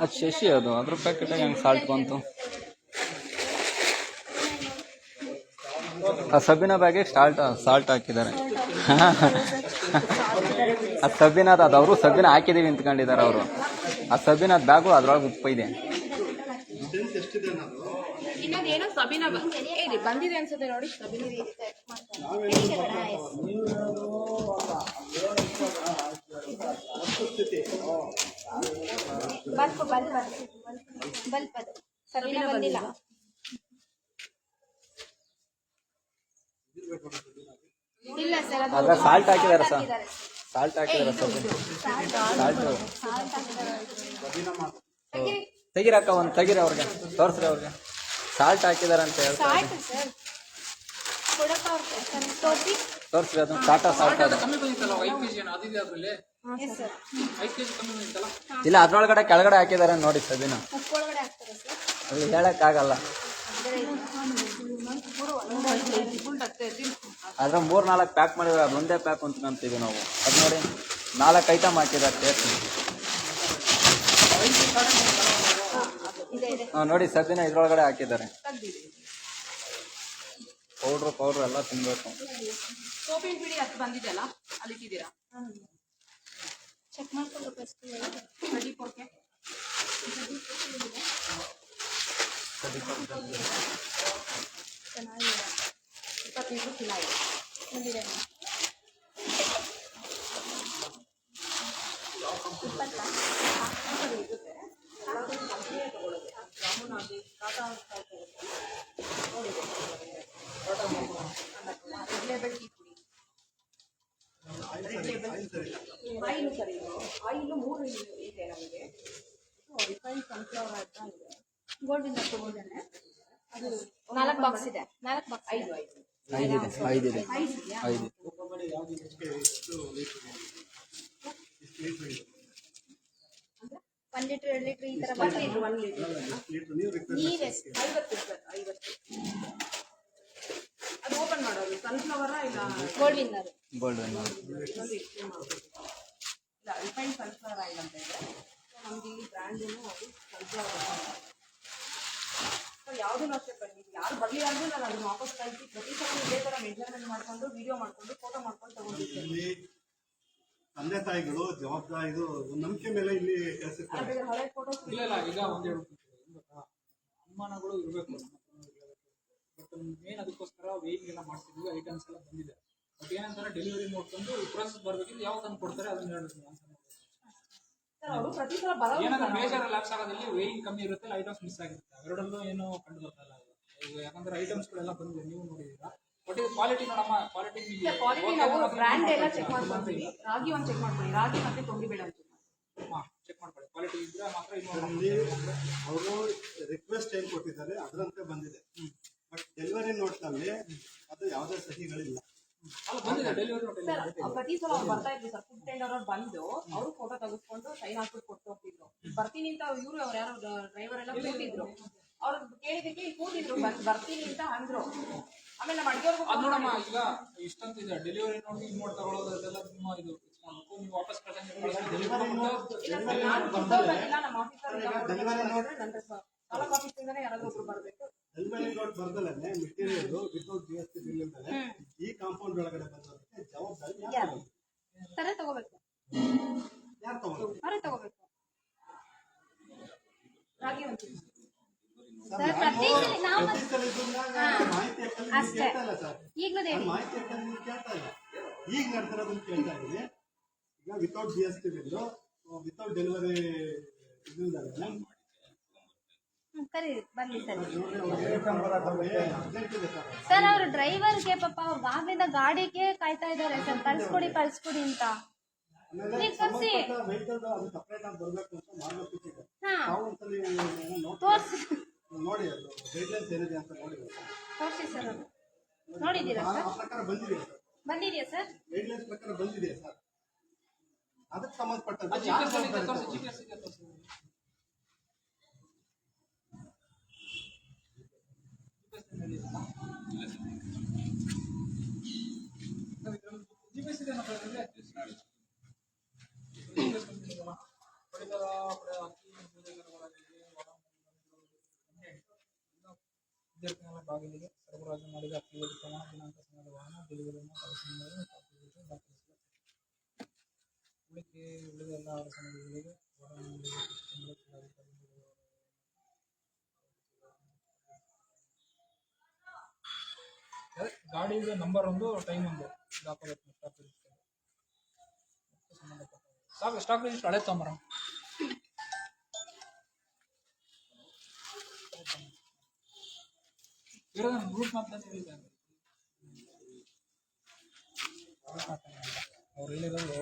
ಅದು ಶಶಿ, ಅದು ಅದ್ರ ಪ್ಯಾಕೆಟಾಗಿ ಹಂಗೆ ಸಾಲ್ಟ್ ಬಂತು. ಆ ಸಬ್ಬಿನ ಬ್ಯಾಗೆ ಸಾಲ್ಟ್ ಹಾಕಿದ್ದಾರೆ. ಆ ಸಬ್ಬಿನದ ಅದು ಅವರು ಸಬ್ಬಿನ ಹಾಕಿದೀವಿ ನಿಂತ್ಕೊಂಡಿದ್ದಾರೆ ಅವರು. ಆ ಸಬ್ಬಿನದ ಬ್ಯಾಗು ಅದ್ರೊಳಗೆ ಉಪ್ಪು ಇದೆ. ಇನ್ನೊಂದೇನೋ ಸಬಿನ ಬಂದಿದೆ ಅನ್ಸುತ್ತೆ ನೋಡಿ. ಸಬಿನ ಬಲ್ಪ್ ಅದು ಸಬಿನ ಬಂದಿಲ್ಲ. ಇಲ್ಲ ಸರ್, ಅದ್ರ ಸಾಲ್ಟ್ ಹಾಕಿದ್ದಾರೆ ಸರ್, ಸಾಲ್ಟ್ ಹಾಕಿದ್ದಾರೆ ಸಬ್ಬಿನ ಸಾಲ್ಟ್. ತೆಗಿರಕ್ಕ ಒಂದು ತೆಗಿರಿ ಅವ್ರಿಗೆ, ತೋರಿಸ್ರಿ ಅವ್ರಿಗೆ. ಸಾಲ್ಟ್ ಹಾಕಿದಾರೆ ಅಂತ ಹೇಳ್ತಾರೆ. ಸಾಲ್ಟ್ ಸರ್ ಕೊಡಪ್ಪ ಅವ್ರಿಗೆ ತೋರಿಸಿ. ತೋರಿಸ್ರಿ ಅದನ್ನ ಟಾಟಾ ಸಾಲ್ಟ್ ಅದು. ಕಮ್ಮಿ ಬಂದಿತ್ತಲ್ಲ 5 kg ಏನೋ ಅದಿದೆ ಅದ್ರಲ್ಲಿ ಎಸ್ ಸರ್ 5 kg ಕಮ್ಮಿ ಬಂದಿತ್ತಲ್ಲ. ಇಲ್ಲ ಅದ್ರೊಳಗಡೆ ಕೆಳಗಡೆ ಹಾಕಿದಾರೆ ನೋಡಿ ಸಬಿನ. ಉಪ್ಪು ಒಳಗಡೆ ಹಾಕ್ತಾರೆ ಸರ್. ಅಲ್ಲಿ ಹೇಳಕ್ಕಾಗಲ್ಲ. ಅದ್ರ 3-4 ಪ್ಯಾಕ್ ಮಾಡಿದ್ರೆ ಅದು ಒಂದೇ ಪ್ಯಾಕ್ ಅಂತೀವಿ ನಾವು. ಅದು ನೋಡಿ 4 ಐಟಮ್ ಹಾಕಿದ್ದಾರೆ ಟೇಸ್ಟ್. ಇದೆ ಇದೆ ಹಾಂ ನೋಡಿ ಸಬಿನ ಇದ್ರೊಳಗಡೆ ಹಾಕಿದ್ದಾರೆ. ತೆಗ್ದಿದೆ. ಪೌಡ್ರು ಎಲ್ಲ ತಿನ್ಬೇಕು. ಸೋಪಿನ ಪುಡಿ ಅದು ಬಂದಿದೆಯಲ್ಲ ಅಲ್ಲಿ ಇಟ್ಟಿದ್ದೀರಾ? ಚೆಕ್ ಮಾಡ್ಕೊಂಡು ಫಸ್ಟ್ ರೆಡಿ ಫೋರ್ಕೆ ಚೆನ್ನಾಗಿದೆ. 25 ಕಿಲೋ ಇದೆ. ಬಂದಿದೆ ಮ್ಯಾಮ್. 20 ಜಾಮೂನ್ ಆಗಲಿ ಟಾಟಾ ರೆಡ್ ಲೇಬಲ್ ಟೀ ಪುಡಿ, ರೆಡ್ ಲೇಬಲ್ ಆಯಿಲು ಸರಿ. ಆಯಿಲು 3 ಇದೆ ನಮಗೆ. ರಿಫೈನ್ಡ್ ಸನ್ಫ್ಲವರ್ ಆಯಿಲ್ ಇದೆ. ಗೋಲ್ಡಿಂದ ತಗೊಂಡೇನೆ. ಅದು 4 ಬಾಕ್ಸ್ ಇದೆ. 4 ಬಾಕ್ಸ್ 5 5 ಇದೆ. 5 ಇದೆಯಾ? 5 1 ಲೀಟರ್ 2 ಲೀಟರ್ ಈ ತರ 1 ಲೀಟರ್ 1 ಲೀಟರ್ ನೀವೆಷ್ಟು 50 ಸರ್ 50. ಅದು ಓಪನ್ ಮಾಡೋದು ಸನ್ಫ್ಲವರ ಇಲ್ಲ ಗೋಲ್ಡ್ ವಿನ್ನರ್. ಇನ್ನೊಂದು ಎಕ್ಸ್ಟ್ರೀಮ್ ಮಾಡೋದು ಇಲ್ಲ ರಿಫೈನ್ಡ್ ಸನ್ಫ್ಲವರ್ ಆಯಿಲ್ ಅಂತ ಇದೆ. ಸೊ ನಮ್ಗೆ ಇಲ್ಲಿ ಬ್ರ್ಯಾಂಡೇನು ಅದು ಸನ್ಫ್ಲವರ್. ಸೊ ಯಾವುದೂ ಅಷ್ಟೇ ಬನ್ನಿ, ಯಾರು ಬರಲಿಲ್ಲ ಅಂದರೆ ನಾನು ಅದನ್ನ ವಾಪಸ್ ಕಳಿಸಿ ಪ್ರತಿ ಸಲ ಇದೇ ಥರ ಮೆಜರ್ಮೆಂಟ್ ಮಾಡಿಕೊಂಡು ವಿಡಿಯೋ ಮಾಡಿಕೊಂಡು ಫೋಟೋ ಮಾಡ್ಕೊಂಡು ತಗೊಂಡಿದ್ದೇನೆ. ಇಲ್ಲಿ ತಂದೆ ತಾಯಿಗಳು ಜವಾಬ್ದಾರಿ ಇದು ಒಂದು ನಂಬಿಕೆ ಮೇಲೆ ಇಲ್ಲಿ ಕೆಲಸಕ್ಕೆ ಆದರೆ ಹಳೆ ಫೋಟೋಸ್ ಇಲ್ಲ ಈಗ ಒಂದೆರಡು ಅನುಮಾನಗಳು ಇರಬೇಕು. ಬಟ್ ಮೇನ್ ಅದಕ್ಕೋಸ್ಕರ ವೇಯಿಂಗ್ ಎಲ್ಲ ಮಾಡ್ತಿದ್ವಿ, ಐಟಮ್ಸ್ ಎಲ್ಲ ಬಂದಿದೆ. ಬಟ್ ಏನಂತಾರೆ ಡೆಲಿವರಿ ನೋಡ್ಕೊಂಡು ಪ್ರೋಸೆಸ್ ಬರ್ಬೇಕಿದ್ರೆ ಯಾವ ತಂದು ಕೊಡ್ತಾರೆ ಅದನ್ನ ಹೇಳ್ಬೇಕು ಅಂತ. ಸರ್ ಅವರು ಪ್ರತಿ ಸಲ ಬರೋದು ಏನಂದ್ರೆ ಮೇಜರ್ ಲ್ಯಾಬ್ಸ್ ಆಗೋದಲ್ಲಿ ವೇಯಿಂಗ್ ಕಮ್ಮಿ ಇರುತ್ತೆ, ಐಟಮ್ಸ್ ಮಿಸ್ ಆಗಿರುತ್ತೆ. ಎರಡಲ್ಲೂ ಏನೋ ಕಂಡು ಬರ್ತಾ ಇಲ್ಲ ಈಗ. ಯಾಕಂದ್ರೆ ಐಟಮ್ಸ್ಗಳೆಲ್ಲ ಬಂದಿದೆ, ನೀವು ನೋಡಿದ್ದೀರಾ. ಬಟ್ ಇದು ಕ್ವಾಲಿಟಿ ನೋಡಮ್ಮ, ಕ್ವಾಲಿಟಿ ಕ್ವಾಲಿಟಿ ನಾವು ಬ್ರ್ಯಾಂಡ್ ಎಲ್ಲ ಚೆಕ್ ಮಾಡ್ಕೊಂತೀವಿ. ರಾಗಿ ಒಂದು ಚೆಕ್ ಮಾಡ್ಕೊಳ್ಳಿ, ರಾಗಿ ಮತ್ತೆ ತೊಂಡಿಬೇಡ ಅಂತ ಚೆಕ್ ಮಾಡ್ಕೊಳ್ಳಿ. ಕ್ವಾಲಿಟಿ ಇದ್ರೆ ಮಾತ್ರ ಇಲ್ಲಿ ಅವರು ರಿಕ್ವೆಸ್ಟ್ ಏನು ಕೊಟ್ಟಿದ್ದಾರೆ ಅದರಂತೆ ಬಂದಿದೆ. ಬಟ್ ಡೆಲಿವರಿ ನೋಟ್ನಲ್ಲಿ ಅದು ಯಾವುದೇ ಸಹಿಗಳಿಲ್ಲ. ಅಲ್ಲ ಬಂದಿದೆ ಡೆಲಿವರಿ ನೋಡಿ. ಸರ್ ಪ್ರತಿ ಸಲ ಅವ್ರು ಬರ್ತಾ ಇದ್ರು ಸರ್. ಫುಡ್ ಟೆಂಡರ್ ಅವ್ರು ಬಂದು ಅವರು ಫೋಟೋ ತೆಗೆಸ್ಕೊಂಡು ಸೈನ್ ಹಾಕ್ಬಿಟ್ಟು ಕೊಟ್ಟು ಹೋಗ್ತಿದ್ರು. ಬರ್ತೀನಿ ಅಂತ ಇವರು ಅವ್ರು ಯಾರೋ ಡ್ರೈವರ್ ಎಲ್ಲ ಕೂತಿದ್ರು. ಅವ್ರು ಕೇಳಿದಕ್ಕೆ ಕೂತಿದ್ರು ಬರ್ತೀನಿ ಅಂತ ಅಂದ್ರು. ಆಮೇಲೆ ನಮ್ಮ ಅಡಿಗೆವ್ರಿಗೂ ಅದು ನೋಡಮ್ಮ, ಈಗ ಇಷ್ಟಂತಿದೆ ಡೆಲಿವರಿ ನೋಡಿ ಇಮೋಟ್ ತಗೊಳ್ಳೋದು ಅದೆಲ್ಲ ತುಂಬ ಇದು ಫಿಕ್ಸ್ ಮಾಡಬೇಕು. ನೀವು ವಾಪಸ್ ಇಲ್ಲ ಸರ್, ನಾನು ಕೊಟ್ಟೋಗಿಲ್ಲ. ನಮ್ಮ ಆಫೀಸರ್ ನನ್ನ ತಾಲೂಕು ಆಫೀಸಿಂದನೇ ಯಾರಾದ್ರೂ ಒಬ್ರು ಬರಬೇಕು. ಡೆಲಿವರಿ ನೋಟ್ ಬರ್ದಲೇ ಮೆಟೀರಿಯಲ್ ವಿತೌಟ್ GST ಬಿಲ್ ಇಲ್ದಲೆ ಈ ಕಾಂಪೌಂಡ್ ಒಳಗಡೆ ಬಂದೋದಕ್ಕೆ ಜವಾಬ್ದಾರಿ ಯಾರು ತರ ತಗೋಬೇಕು. ಯಾರು ತಗೊಳ್ಳಿ? ಅವರೇ ತಗೋಬೇಕು ರಾಗಿ ಒಂದು ಸರ್. ಪ್ರತಿ ಸಲ ನಾವು ಮಾಹಿತಿ ಅಷ್ಟೇ. ಸರ್ ಈಗಲೂ ಹೇಳಿ ಮಾಹಿತಿ ಕೇಳ್ತಾ ಇಲ್ಲ. ಈಗ ನಡ್ತಿರೋದನ್ನ ಕೇಳ್ತಾ ಇದ್ದೀನಿ. ಈಗ without GST bill without delivery ಇದಿಲ್ದಲೆ ಸರಿ ಬರ್ಲಿ ಸರ್. ಅರ್ಜೆಂಟ್ ಇದೆ ಸರ್. ಸರ್ ಅವ್ರ ಡ್ರೈವರ್ಗೆ ಪಾಪ ಅವ್ರು ಆಗ್ಲಿಂದ ಗಾಡಿಗೆ ಕಾಯ್ತಾ ಇದ್ದಾರೆ ಸರ್, ಕಳ್ಸ್ಕೊಡಿ ಅಂತ. ಆಮೇಲೆ ಸಂಬಂಧಪಟ್ಟ ವೆಹಿಕಲ್ ಅದು ಸಪ್ರೇಟ್ ಆಗಿ ಬರಬೇಕು ಅಂತ ಮಾಡಬೇಕಿದೆ. ಹಾ ನಾವು ಒಂದ್ಸಲಿ ತೋರಿಸಿ ನೋಡಿ ಅದು ಗೈಡ್ಲೈನ್ಸ್ ಏನಿದೆ ಅಂತ ನೋಡಿ ತೋರಿಸಿ ಸರ್. ಅದು ನೋಡಿದ್ದೀರಾ ಆ ಸರ್? ಪ್ರಕಾರ ಬಂದಿದೆಯಾ ಸರ್? ಬಂದಿದೆಯಾ ಸರ್? ಗೈಡ್ಲೈನ್ಸ್ ಪ್ರಕಾರ ಬಂದಿದೆಯಾ ಸರ್? ಅದಕ್ಕೆ ಸಂಬಂಧಪಟ್ಟಂತೆ ವಿದ್ಯಾರ್ಥಿಗಳ ಬಾಗಿಲಿಗೆ ಸರಬರಾಜು ಮಾಡಿದ ಅಕ್ಕಿ ಪ್ರಮಾಣ ದಿನಾಂಕ ಸಮಯದ ವಾಹನ ಡೆಲಿವರಿಯನ್ನು ದಾಖಲಿಸಲಾಗಿದೆ. ಉಳಿದ ಎಲ್ಲ ಆಹಾರ ಸಾಮಗ್ರಿಗಳಿಗೆ ಗಾಡಿಗೆ ನಂಬರ್ ಒಂದು ಟೈಮ್ ಒಂದು ದಾಖಲಾತಿ ಸ್ಟಾಕ್ ರಿಜಿಸ್ಟರ್ ಸಂಬಂಧಪಟ್ಟ ಸ್ಟಾಕ್ ರಿಜಿಸ್ಟರ್ ಹಳೆ ತೊಂಬರ ಗ್ರೂಪ್ ಮಾತ್ರ ಹೇಳಿದ್ದಾರೆ. ಅವ್ರು ಹೇಳಿರೋದು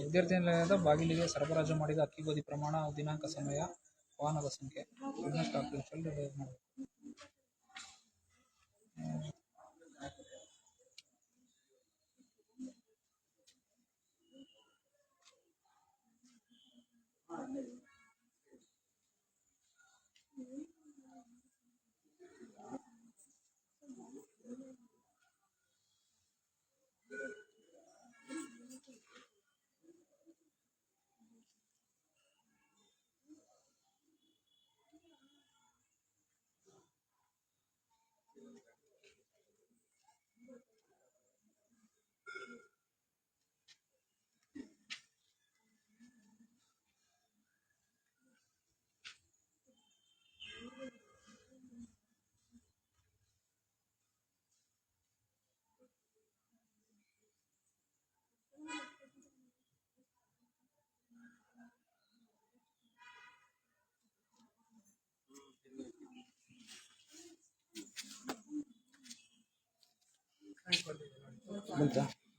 ವಿದ್ಯಾರ್ಥಿ ನಿಲಯದ ಬಾಗಿಲಿಗೆ ಸರಬರಾಜು ಮಾಡಿದ ಅಕ್ಕಿ ಗೋಧಿ ಪ್ರಮಾಣ, ದಿನಾಂಕ, ಸಮಯ, ವಾಹನದ ಸಂಖ್ಯೆ ಸ್ಟಾಕ್ ಮಾಡಬೇಕು.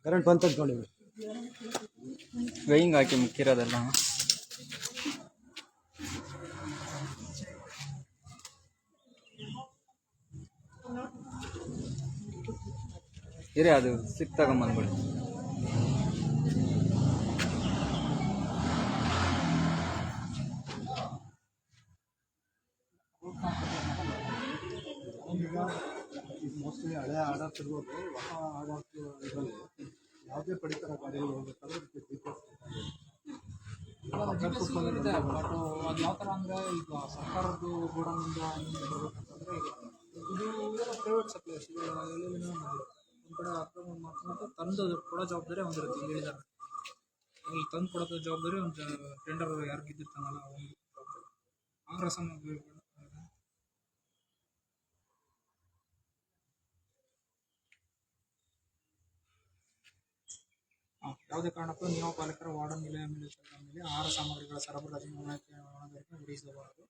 ಕರೆಂಟ್ ಬಂತ ಅಂದ್ಕೊಂಡಿವಿ. ವೇಯಿಂಗ್ ಹಾಕಿ ಮುಕ್ಕಿರೋದೆಲ್ಲ. ಇರೇ ಅದು ಸಿಕ್ ತಗೊಂಬಂದ್ಬಿಡಿ. ಮೋಸ್ಟ್ಲಿ ಹಳೆ ಆರ್ಡರ್ ಸಿಗ್ಬೋದು. ಹೊಸ ಆರ್ಡರ್ ಇದರಲ್ಲಿ ಯಾವುದೇ ಪಡಿತರ ಗಾಡಿಗಳು ಹೋಗ್ಬೇಕಾದ್ರೆ ಅದಕ್ಕೆ ಇದೆ ಬಟ್ ಅದು ಯಾವ ಥರ ಅಂದರೆ ಈಗ ಸರ್ಕಾರದ್ದು ಗೋಡೌನಿಂದ ಬರಬೇಕಂತಂದರೆ ಇದು ಪ್ರೈವೇಟ್ ಸಪ್ಲೈಸ್ ಒಂದು ಕಡೆ ಅಕ್ರಮ ಮಾಡ್ಕೊಂಡು ತಂದು ಕೊಡೋ ಜವಾಬ್ದಾರಿ ಒಂದಿರುತ್ತೆ. ಇಲ್ಲಿ ಹೇಳಿದ್ದಾರೆ ಇಲ್ಲಿ ತಂದು ಕೊಡೋ ಜವಾಬ್ದಾರಿ ಒಂದು ಟೆಂಡರ್ ಯಾರು ಗೆದ್ದಿರ್ತಾನಲ್ಲ ಒಂದು ಕಾಂಗ್ರೆಸ್ ಯಾವುದೇ ಕಾರಣಕ್ಕೂ ನಿಯಮಪಾಲಕರ ವಾರ್ಡನ್ ನಿಲಯ ಮೇಲೆ ಆಹಾರ ಸಾಮಗ್ರಿಗಳ ಸರಬರಾಜು ನಡೆಸಬಾರದು.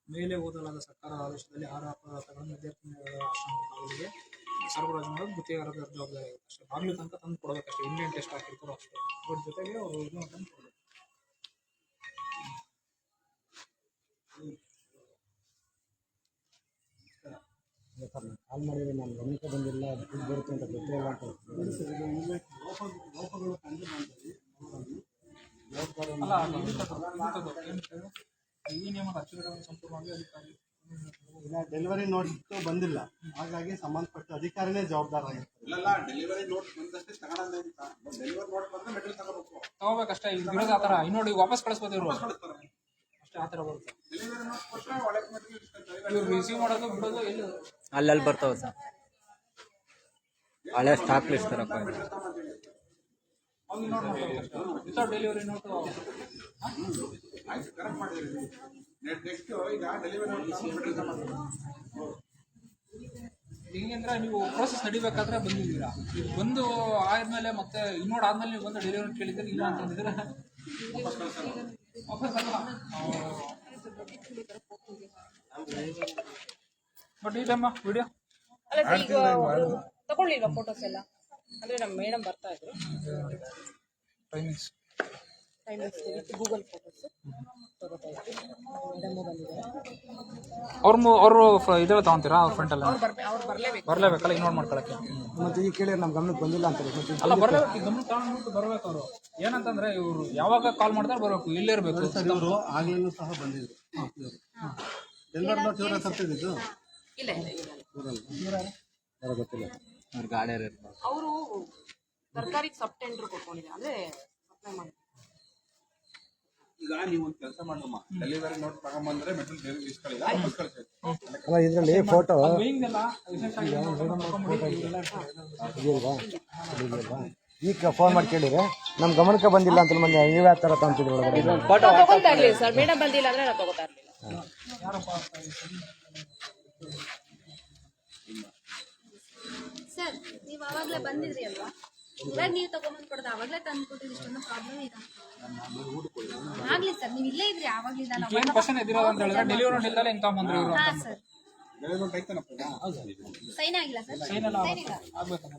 ಮೇಲೆ ಓದಲಾದ ಸರ್ಕಾರದ ಆದೇಶದಲ್ಲಿ ಆಹಾರ ಪದಾರ್ಥಗಳನ್ನು ವಿದ್ಯಾರ್ಥಿನಿಗಳ ಆಶ್ರಮಗಳಿಗೆ ಸರಬರಾಜು ಮಾಡೋದು ಗುತ್ತಿಗೆದಾರರ ಜವಾಬ್ದಾರಿ ಆಗುತ್ತೆ ಅಷ್ಟೇ. ಬಾಗಿಲು ತನಕ ತಂದು ಕೊಡಬೇಕಷ್ಟೇ. ಇಂಡಿಯನ್ ಟೆಸ್ಟ್ ಹಾಕಿರ್ತಾರೋ ಅಷ್ಟೇ. ಅದ್ರ ಜೊತೆಗೆ ಅವರು ಇದನ್ನು ತಂದು ಕೊಡಬೇಕು. ಕಾಲ್ ಮಾಡಿದ್ರೆ ನಾನು ಗಮನಕ್ಕೆ ಬಂದಿಲ್ಲ, ದುಡ್ಡು ಬರುತ್ತೆ ಅಂತ ಗೊತ್ತಿಲ್ಲ ಅಂತ ಅಲ್ಲ ಈ ನಿಯಮದ ಅಚ್ಚುಕಟ್ಟನ್ನು ಸಂಪೂರ್ಣವಾಗಿ ಅಧಿಕಾರಿ ಈಗ ಡೆಲಿವರಿ ನೋಟ್ ಬಂದಿಲ್ಲ, ಹಾಗಾಗಿ ಸಂಬಂಧಪಟ್ಟ ಅಧಿಕಾರಿನೇ ಜವಾಬ್ದಾರಾಗಿರ್ತಾರೆ. ಇಲ್ಲ ಡೆಲಿವರಿ ನೋಟ್ ಬಂದಷ್ಟೇ ತಗೊಳ್ಳೋದೇ ಅಂತ. ಡೆಲಿವರಿ ನೋಟ್ ಬಂದ್ರೆ ಮೆಟೀರಿಯಲ್ ತಗೋಬೇಕಷ್ಟೇ. ಈಗ ಇರೋದು ಆ ಥರ ಇನ್ನೋಡಿ ವಾಪಸ್ ಕಳಿಸ್ಬೋದು ಇವರು ಅಷ್ಟೇ. ಆ ಥರ ಬರುತ್ತೆ. ಡೆಲಿವರಿ ನೋಟ್ ಕೊಟ್ಟರೆ ಒಳ್ಳೆ ಮೆಟೀರಿಯಲ್ ಇವ್ರು ರಿಸೀವ್ ಮಾಡೋದು ಬಿಡೋದು ಎಲ್ಲಿ ಅಲ್ಲಲ್ಲಿ ಬರ್ತಾವೆ ಸರ್. ಹಳೆ ಸ್ಟಾಕ್ ಲಿಸ್ಟ್ ಥರ ಅವ್ನು ನೋಟ್ ಮಾಡ್ಕೋಬೇಕಷ್ಟೇ. ವಿತೌಟ್ ಡೆಲಿವರಿ ನೋಟು ಆಯ್ತು, ಕರೆಕ್ಟ್ ಮಾಡಿದ್ರಿ. ನೆಕ್ಸ್ಟ್ ಈಗ ಡೆಲಿವರಿ ನೋಟ್ ಮೆಟೀರಿಯಲ್ ತಗೊಂಡು ಹೆಂಗಂದ್ರೆ ನೀವು ಪ್ರೋಸೆಸ್ ನಡಿಬೇಕಾದ್ರೆ ಬಂದಿದ್ದೀರಾ. ಈಗ ಬಂದು ಆದ್ಮೇಲೆ ಮತ್ತೆ ಇನ್ನೋಡ್ ಆದ್ಮೇಲೆ ನೀವು ಬಂದು ಡೆಲಿವರಿ ಕೇಳಿದ್ರೆ ಇಲ್ಲ ಅಂತಂದಿದ್ರೆ ವಾಪಸ್ ಅಲ್ಲ. ಬಟ್ ಇದಮ್ಮ ವಿಡಿಯೋ ಅಲ್ಲ ಈಗ ತಗೊಳ್ಳಿಲ್ವಾ ಫೋಟೋಸ್ ಎಲ್ಲ? ಅಂದ್ರೆ ನಮ್ಮ ಮೇಡಮ್ ಬರ್ತಾ ಇದ್ರು ಟೈಮಿಂಗ್ಸ್ ಗೂಗಲ್ ಫೋಟೋಸ್ ತಗೋತಾ ಇದ್ರು. ಮೇಡಮ್ ಬಂದಿದ್ದಾರೆ. ಅವರು ಇದೆಲ್ಲ ತಗೊಂತೀರಾ ಅವ್ರ ಫ್ರಂಟ್ ಎಲ್ಲ? ಅವ್ರು ಬರ್ಲೇಬೇಕಲ್ಲ ಈಗ ನೋಡ್ ಮಾಡ್ಕೊಳಕ್ಕೆ. ಮತ್ತೆ ಈಗ ಕೇಳಿ ನಮ್ಮ ಗಮನಕ್ಕೆ ಬಂದಿಲ್ಲ ಅಂತಾರೆ. ಅಲ್ಲ ಬರ್ಲೇಬೇಕು. ಈಗ ಗಮನ ತಗೊಂಡ್ಬಿಟ್ಟು ಬರ್ಬೇಕು ಅವರು. ಏನಂತಂದ್ರೆ ಇವರು ಯಾವಾಗ ಕಾಲ್ ಮಾಡಿದ್ರೆ ಬರ್ಬೇಕು, ಇಲ್ಲೇ ಇರ್ಬೇಕು. ಸರ್ ಇವರು ಆಗ್ಲೂ ಸಹ ಬಂದಿದ್ರು. ಡೆಲಿವರಿ ನೋಟ್ ಇವರೇ ತರ್ತಿದ್ದು. ಇಲ್ಲ ಗೊತ್ತಿಲ್ಲ. ಅವ್ರ ಗಾಡಿಯರು ಇರ್ತಾರೆ. ಅವರು ತರಕಾರಿಗೆ ಸಬ್ ಟೆಂಡರ್ ಕೊಟ್ಕೊಂಡಿದ್ದಾರೆ, ಅಂದ್ರೆ ಸಪ್ಲೈ ಮಾಡಿ. ಈಗ ನೀವು ಒಂದು ಕೆಲಸ ಮಾಡಮ್ಮ, ಡೆಲಿವರಿ ನೋಟ್ ತಗೊಂಬಂದ್ರೆ ಮೆಟೀರಿಯಲ್ ಇಸ್ಕೊಳ್ಳಿ, ವಾಪಸ್ ಕಳಿಸಿ. ಅಲ್ಲ ಇದರಲ್ಲಿ ಫೋಟೋ ವೇಯಿಂಗ್ದೆಲ್ಲ ಇದೆಯಲ್ವಾ, ಈಗ ಫೋನ್ ಮಾಡಿ ಕೇಳಿದ್ರೆ ನಮ್ಮ ಗಮನಕ್ಕೆ ಬಂದಿಲ್ಲ ಅಂತ ಮಂದಿ ನೀವು ಯಾವ ಥರ ತಂತಿದ್ರು ಒಳಗಡೆ ತಗೋತಾ ಇರ್ಲಿಲ್ಲ ಸರ್. ಮೇಡಮ್ ಬಂದಿಲ್ಲ ಅಂದ್ರೆ ನಾವು ತಗೋತಾ ಇರ್ಲಿಲ್ಲ. ಸರ್ ನೀವು ಅವಾಗಲೇ ಬಂದಿದ್ರಿ ಅಲ್ವಾ, ಇವಾಗ ನೀವು ತಗೊಂಬಂದು ಕೊಡೋದು ಅವಾಗಲೇ ತಂದು ಕೊಟ್ಟಿದ್ದು ಇಷ್ಟೊಂದು ಪ್ರಾಬ್ಲಮ್ ಇದೆ. ಆಗ್ಲಿ ಸರ್, ನೀವು ಇಲ್ಲೇ ಇದ್ರಿ ಆವಾಗ್ಲಿಂದ. ಏನ್ ಕ್ವಶನ್ ಎದಿರೋದು ಅಂತ ಹೇಳಿದ್ರೆ ಡೆಲಿವರಿ ನೋಟ್ ಇಲ್ದಲ್ಲ ಹೆಂಗ್ ತಗೊಂಬಂದ್ರು ಇವರು? ಹಾ ಸರ್, ಡೆಲಿವರಿ ನೋಟ್ ಐತನಪ್ಪ ಸೈನ್ ಆಗಿಲ್ಲ ಸರ್. ಸೈನ್ ಎಲ್ಲ ಸೈನ್ ಇಲ್ಲ, ಆಗ್ಬೇಕಲ್ಲ.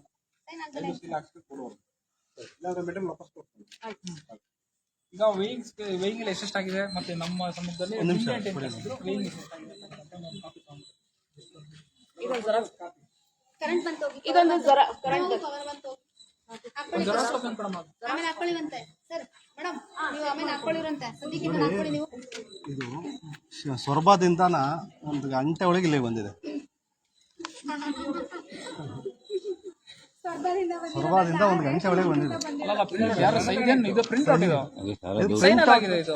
ಸೈನ್ ಆಗಲ್ಲ. ಹಾಕ್ಸ್ಬಿಟ್ಟು ಕೊಡುವರು. ಇಲ್ಲಾಂದ್ರೆ ಮೇಡಮ್ ವಾಪಸ್ ಕೊಡ್ತೀನಿ. ಈಗ ವೇಯಿಂಗ್ ಎಲ್ಲ ಎಷ್ಟೆಷ್ಟಾಗಿದೆ ಮತ್ತೆ ನಮ್ಮ ಸಮುದ್ರದಲ್ಲಿ ವೇಯಿಂಗ್ ಎಷ್ಟೆಷ್ಟಾಗಿದೆ ಕರೆಂಟ್ ಬಂತು ಹೋಗಿ ಇದೊಂದು ಕರೆಂಟ್ ಕವರ್ ಬಂತು ಜರ ಆಮೇಲೆ ಹಾಕೊಳ್ಳಿವಂತೆ ಸರ್ ಮೇಡಮ್ ನೀವು ಆಮೇಲೆ ಹಾಕೊಳ್ಳಿರಂತೆ ಸದ್ಯಕ್ಕೆ ಇದನ್ನ ಹಾಕೊಳ್ಳಿ ನೀವು ಇದು ಸೊರಬದಿಂದ ಒಂದು ಗಂಟೆ ಒಳಗೆ ಇಲ್ಲಿಗೆ ಬಂದಿದೆ. ಸೊರಬದಿಂದ ಒಂದು ಗಂಟೆ ಒಳಗೆ ಬಂದಿದೆ. ಅಲ್ಲ ಪ್ರಿಂಟ್ ಯಾರು ಸೈನ್ ಇದು ಪ್ರಿಂಟ್ ಔಟ್ ಇದು ಇದು ಸೈನ್ print ಆಗಿದೆ ಇದು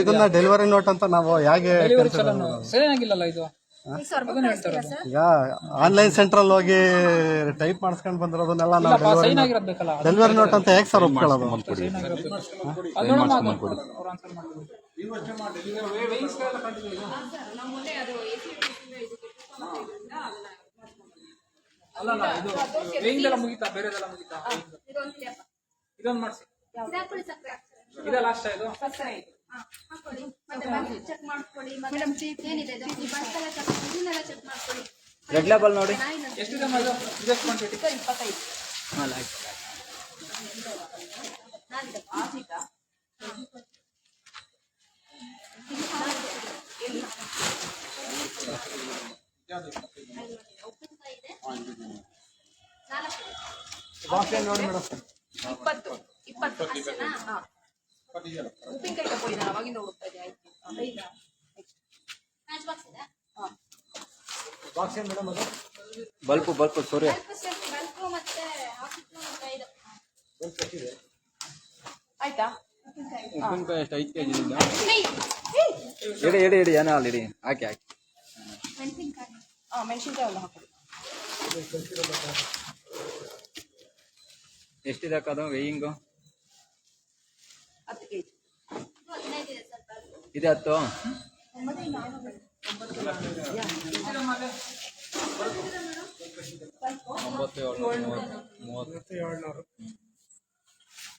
ಇದನ್ನ ಡೆಲಿವರಿ ನೋಟ್ ಅಂತ ನಾವು ಹೇಗೆ ಸೈನ್ ಆಗಿಲ್ಲಲ್ಲ ಇದು ಈಗ ಸ್ವರ್ಗ ಹೇಳ್ತಾರೆ ಈಗ ಆನ್ಲೈನ್ ಸೆಂಟ್ರಲ್ ಹೋಗಿ ಟೈಪ್ ಮಾಡಿಸ್ಕೊಂಡು ಬಂದಿರೋದನ್ನೆಲ್ಲ ನಾವು ಸೈನ್ ಆಗಿರೋದು ಬೇಕಲ್ಲ ಡೆಲಿವರಿ ನೋಟ್ ಅಂತ ಹೇಗೆ ಸರ್ ಒಪ್ಕೊಳ್ಳೋದು? ಅವ್ರು ಆನ್ಸರ್ ಮಾಡ್ಬೋದು ನಮ್ಮ ಮೊನ್ನೆ ಅದು ಅಲ್ಲ ಇದು ವೇಯಿಂಗ್ ಎಲ್ಲ ಮುಗಿತಾ ಬೇರೆದೆಲ್ಲ ಮುಗಿತಾ ಇದೊಂದು ಮಾಡಿಸಿ ಇದು ಹಾಕೊಳ್ಳಿ ಸಕ್ಕರೆ ಇದೇ ಲಾಸ್ಟ್ ಇದು ಹಾಕೊಳ್ಳಿ ಮತ್ತೆ ಬಂದು ಚೆಕ್ ಮಾಡ್ಕೊಳ್ಳಿ ಮೇಡಮ್ ಏನಿದೆ ಇದು ಈ ಬಸ್ಸೆಲ್ಲ ಚೆಕ್ ಇದನ್ನೆಲ್ಲ ಚೆಕ್ ಮಾಡ್ಕೊಳ್ಳಿ ರೆಡ್ ಲೇಬಲ್ ನೋಡಿ. ಎಷ್ಟಿದೆ ಇದು ಇದೆಷ್ಟು ಕ್ವಾಂಟಿಟಿ 25 ಉಪ್ಪಿನಕಾಯಿ ಇದೆ 4 ನೋಡಿ ಮೇಡಮ್ 20 ಅಷ್ಟೇನಾ ಉಪ್ಪಿನಕಾಯಿ ತಗೊಳ್ಳಿ ನಾನು ಅವಾಗಿಂದ ಹೋಗ್ತಾ ಇದ್ದೆ ಆಯ್ತು ಮ್ಯಾಚ್ ಬಾಕ್ಸ್ ಇದೆ ಬಾಕ್ಸ್ ಏನು ಮೇಡಮ್ ಅದು? ಬಲ್ಪು ಸೂರ್ಯ ಬಲ್ಕು ಮತ್ತೆ ಹಾಕಿಟ್ಟು ಮತ್ತೆ ಇದು ಆಯ್ತಾ ಉಪ್ಪಿನಕಾಯಿ ಎಷ್ಟು 5 kg ಇದೆ? ಏಯ್ ಇಡಿ ಏನೋ ಅಲ್ಲಿ ಇಡಿ ಹಾಕಿ ಮೆಣಸಿನಕಾಯಿ ಮೆಣಸಿನ್ಕಾಯಿ ಎಲ್ಲ ಹಾಕೊಳ್ಳಿ ಎಷ್ಟಿದೆ ಅಕ್ಕ ಅದು ವೇಯಿಂಗು? 10 kg 15 ಇದೆ ಸರ್ ಬಲ್ಕು ಇದೆ 10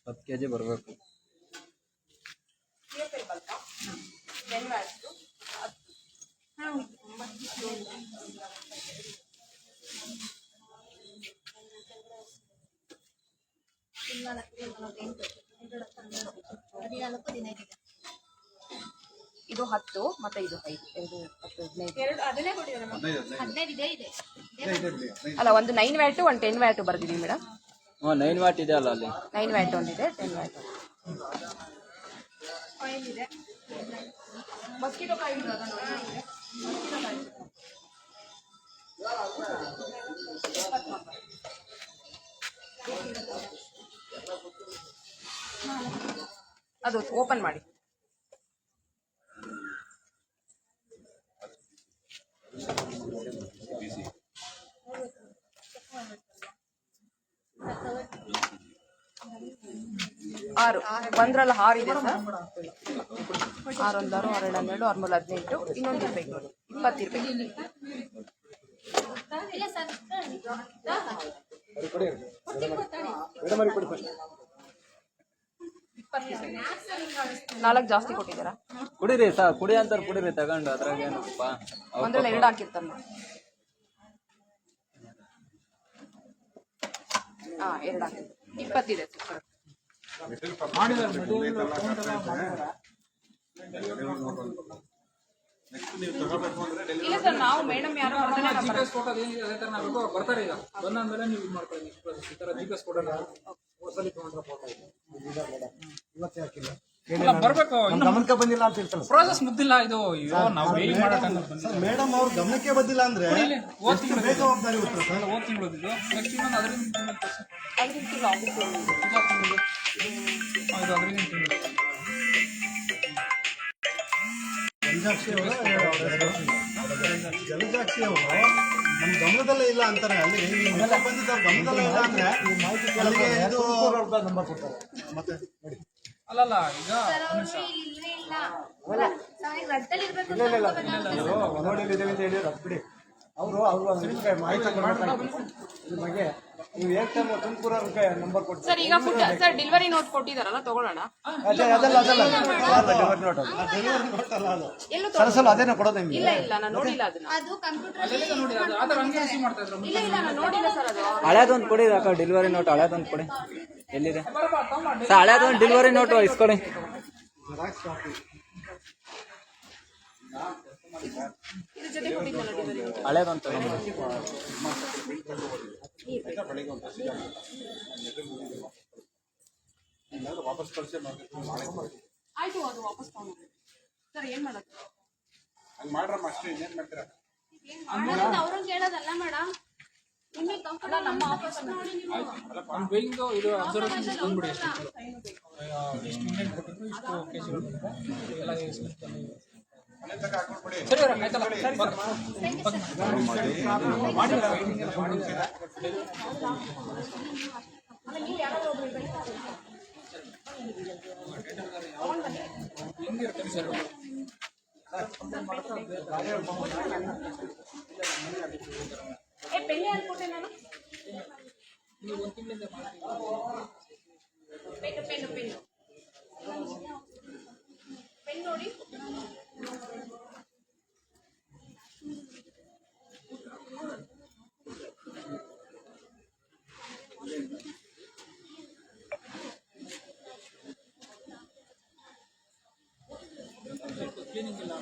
10 kg ಬರಬೇಕು. ಇದು 10 ಮತ್ತೆ ಇದು 5 ಎರಡು ಅದನ್ನೇ ಕೊಟ್ಟಿದ್ದಾರೆ 15 ಇದೆ ಇದೆ ಅಲ್ಲ ಒಂದು 9 ವ್ಯಾಟ್ ಒಂದು 10 ವ್ಯಾಟ್ ಬರ್ದಿದ್ದೀವಿ ಮೇಡಮ್ 9 ವಾಟ್ ಇದೆ ಅಲ್ಲ ಅಲ್ಲಿ 9 ವ್ಯಾಟ್ ಒಂದಿದೆ 10 ವ್ಯಾಟ್ ಆಯಿಲ್ ಇದೆ ಮಸ್ಕಿಟೋ ಕಾಯಿ ಅದನ್ನು ಅದು ಓಪನ್ ಮಾಡಿ ಆರು ಒಂದ್ರಲ್ಲಿ 6 ಇದೆ ಸರ್ 6 1 6 2 12 6 3 18 ಇನ್ನೊಂದು ಇರ್ಬೇಕು ನೋಡಿ 20 ಇರ್ಬೇಕು ಇಲ್ಲ ಸರ್ ಮೇಡಮ್ ಅವ್ರಿಗೆ ಕೊಡಿ ಫಸ್ಟ್. 20 ಇರ್ಬೇಕು 4 ಜಾಸ್ತಿ ಕೊಟ್ಟಿದ್ದೀರಾ ಕುಡೀರಿ ಕುಡಿ ಅಂತಾರೆ ಕುಡೀರಿ ತಗೊಂಡು ಅದ್ರಾಗ ಏನಪ್ಪ ಒಂದ್ರಲ್ಲಿ 2 ಹಾಕಿರ್ತಾನೆ ಹಾ 2 ಹಾಕಿ 20 ಇದೆ ಸರ್ ಇಲ್ಲ ಸರ್ ನಾವು ಮೇಡಮ್ ಯಾರು GPS ಫೋಟೋ ಏನಿದೆ ಅದೇ ತರ ನಾವು ಬರ್ತಾರೆ ಈಗ ಬಂದಾದ್ಮೇಲೆ ನೀವು ಇದು ಮಾಡ್ಕೊಳ್ಳಿ ನೆಕ್ಸ್ಟ್ ಪ್ರೋಸೆಸ್ ಈ ತರ GPS ಫೋಟೋ ಹೊಸಲಿ ತಗೊಂಡ್ರ ಫೋಟೋ ಇವತ್ತೇ ಹಾಕಿಲ್ಲ ಬರ್ಬೇಕು ನಮ್ಮ ಗಮನಕ್ಕೆ ಬಂದಿಲ್ಲ ಅಂತ ಹೇಳ್ತಾರೆ ಸರ್. ಪ್ರೋಸೆಸ್ ಮುಗ್ದಿಲ್ಲ ಇದು ಅಯ್ಯೋ ನಾವು ವೇಟ್ ಮಾಡೋ ಟೈಮ್ ಬಂದಿಲ್ಲ ಮೇಡಮ್ ಅವ್ರ ಗಮನಕ್ಕೆ ಬಂದಿಲ್ಲ ಅಂದ್ರೆ ಓದ್ ತಿಂಗಳು ಬೇಜವಾಬ್ದಾರಿ ಬಿಟ್ರು ಸರ್. ಓದ್ ತಿಂಗಳು ಇದು ನೆಕ್ಸ್ಟ್ ಇನ್ನೊಂದು ಅದರಿಂದ ತಿಂಗಳು ಆಫೀಸ್ ಇದು ಅದರಿಂದ ತಿಂಗಳು ಜಲಜಾಕ್ಷಿ ಅವರು ನಮ್ಮ ಗಮನದಲ್ಲೇ ಇಲ್ಲ ಅಂತಾರೆ. ಅಲ್ಲಿ ಬಂದಿದ್ದವ್ರ ಗಮನದಲ್ಲೇ ಇಲ್ಲ ಅಂದ್ರೆ ಅಲ್ಲಿಗೆ ಇದು ನಂಬರ್ ಕೊಡ್ತಾರೆ ಮತ್ತೆ ನೋಡಿ ಅಲ್ಲಲ್ಲ ಈಗ ಇಲ್ವೇ ಇಲ್ಲ ಸಾರಿ ರದ್ದಲ್ಲಿ ಇರ್ಬೇಕು ಅಂತ ನೋಡಿ ಅಂತ ಹೇಳಿದ್ರು ಅದು ಬಿಡಿ ಅವರು ಮಾಹಿತಿ ಕೊಡಬೇಕಾಗಿತ್ತು ಇದ್ರ ಬಗ್ಗೆ ನೀವು ಏಕ್ ಟೈಮ್ ತುಮಕೂರ ನಂಬರ್ ಕೊಡ್ತೀವಿ. ಸರ್ ಈಗ ಫುಡ್ ಸರ್ ಡೆಲಿವರಿ ನೋಟ್ ಕೊಟ್ಟಿದಾರಲ್ಲ ತಗೊಳ್ಳೋಣ. ಅದೆಲ್ಲ ಡೆಲಿವರಿ ನೋಟ್ ಕೊಟ್ಟಲ್ಲ ಅದು. ಎಲ್ಲೂ ಸಲ ಅದೇನ ಕೊಡೋದು ನಿಮ್ಗೆ. ಇಲ್ಲ ನಾನು ನೋಡಿಲ್ಲ ಅದನ್ನ. ಅದು ಕಂಪ್ಯೂಟರ್ ನೋಡಿ ಅದು ಆ ಥರ ಹಂಗೆ ರಿಸೀವ್ ಮಾಡ್ತಾ ಇದ್ರು. ಇಲ್ಲ ನಾನು ನೋಡಿಲ್ಲ ಸರ್ ಅದು. ಹಳೇದೊಂದು ಕೊಡಿ ಅಕ್ಕ, ಡೆಲಿವರಿ ನೋಟ್ ಹಳೇದೊಂದು ಕೊಡಿ. ಎಲ್ಲಿದೆ ಸರ್ ಹಳೇದೊಂದು ಡೆಲಿವರಿ ನೋಟು ಇಸ್ಕೊಡಿ. ಇದ್ರ ಜೊತೆ ಕೊಟ್ಟಿದ್ದಲ್ಲ ಡೆಲಿವರಿ ನೋಟ್. ಹಳೇದೊಂದು ತಗೊಂಡು ವಾಪಸ್ ಕಳಿಸಿ ಆಯ್ತು ಅದು ವಾಪಸ್ ತಗೊಂಡು ಸರ್ ಏನ್ ಮಾಡೋದು? ಹಂಗೆ ಮಾಡ್ರಮ್ಮ ಅಷ್ಟೇ, ಇನ್ನೇನು ಮಾಡ್ತೀರಾ? ಅವ್ರನ್ನ ಕೇಳೋದಲ್ಲ ಮೇಡಮ್, ನಿಮಗೆ ಕಂಫರ್ಟಬಲ್ ನಮ್ಮ ಆಫೀಸ್ ನೋಡಿ ನೀವು ಅವ್ನು ಬೇಯಿಂಗ್ ಇದು ಅಬ್ಸರ್ವೇಷನ್ ಬಂದ್ಬಿಡಿ. ಎಷ್ಟು ಮಿನಿಟ್ ಕೊಟ್ಟಿದ್ರು ಇಷ್ಟು ಕೆಜಿ ಎಲ್ಲ ಮನೆ ತನಕ ಹಾಕ್ಬಿಡ್ಬಿಡಿ. ಸರಿ ಅವ್ರೆ, ಆಯ್ತಲ್ಲ ಮಾಡಿ ಹೆಂಗಿರುತ್ತೆ ಸರ್? ಪೆನ್ನೆ ಅನ್ಕೊಟ್ಟೆ ನಾನು. ನೀವು ಒಂದು ತಿಂಗಳಿಂದ ಮಾಡ್ತೀವಿ. ಪೆನ್ನು ಪೆನ್ ನೋಡಿ. ಕ್ಲೀನಿಂಗ್ ಇಲ್ಲ.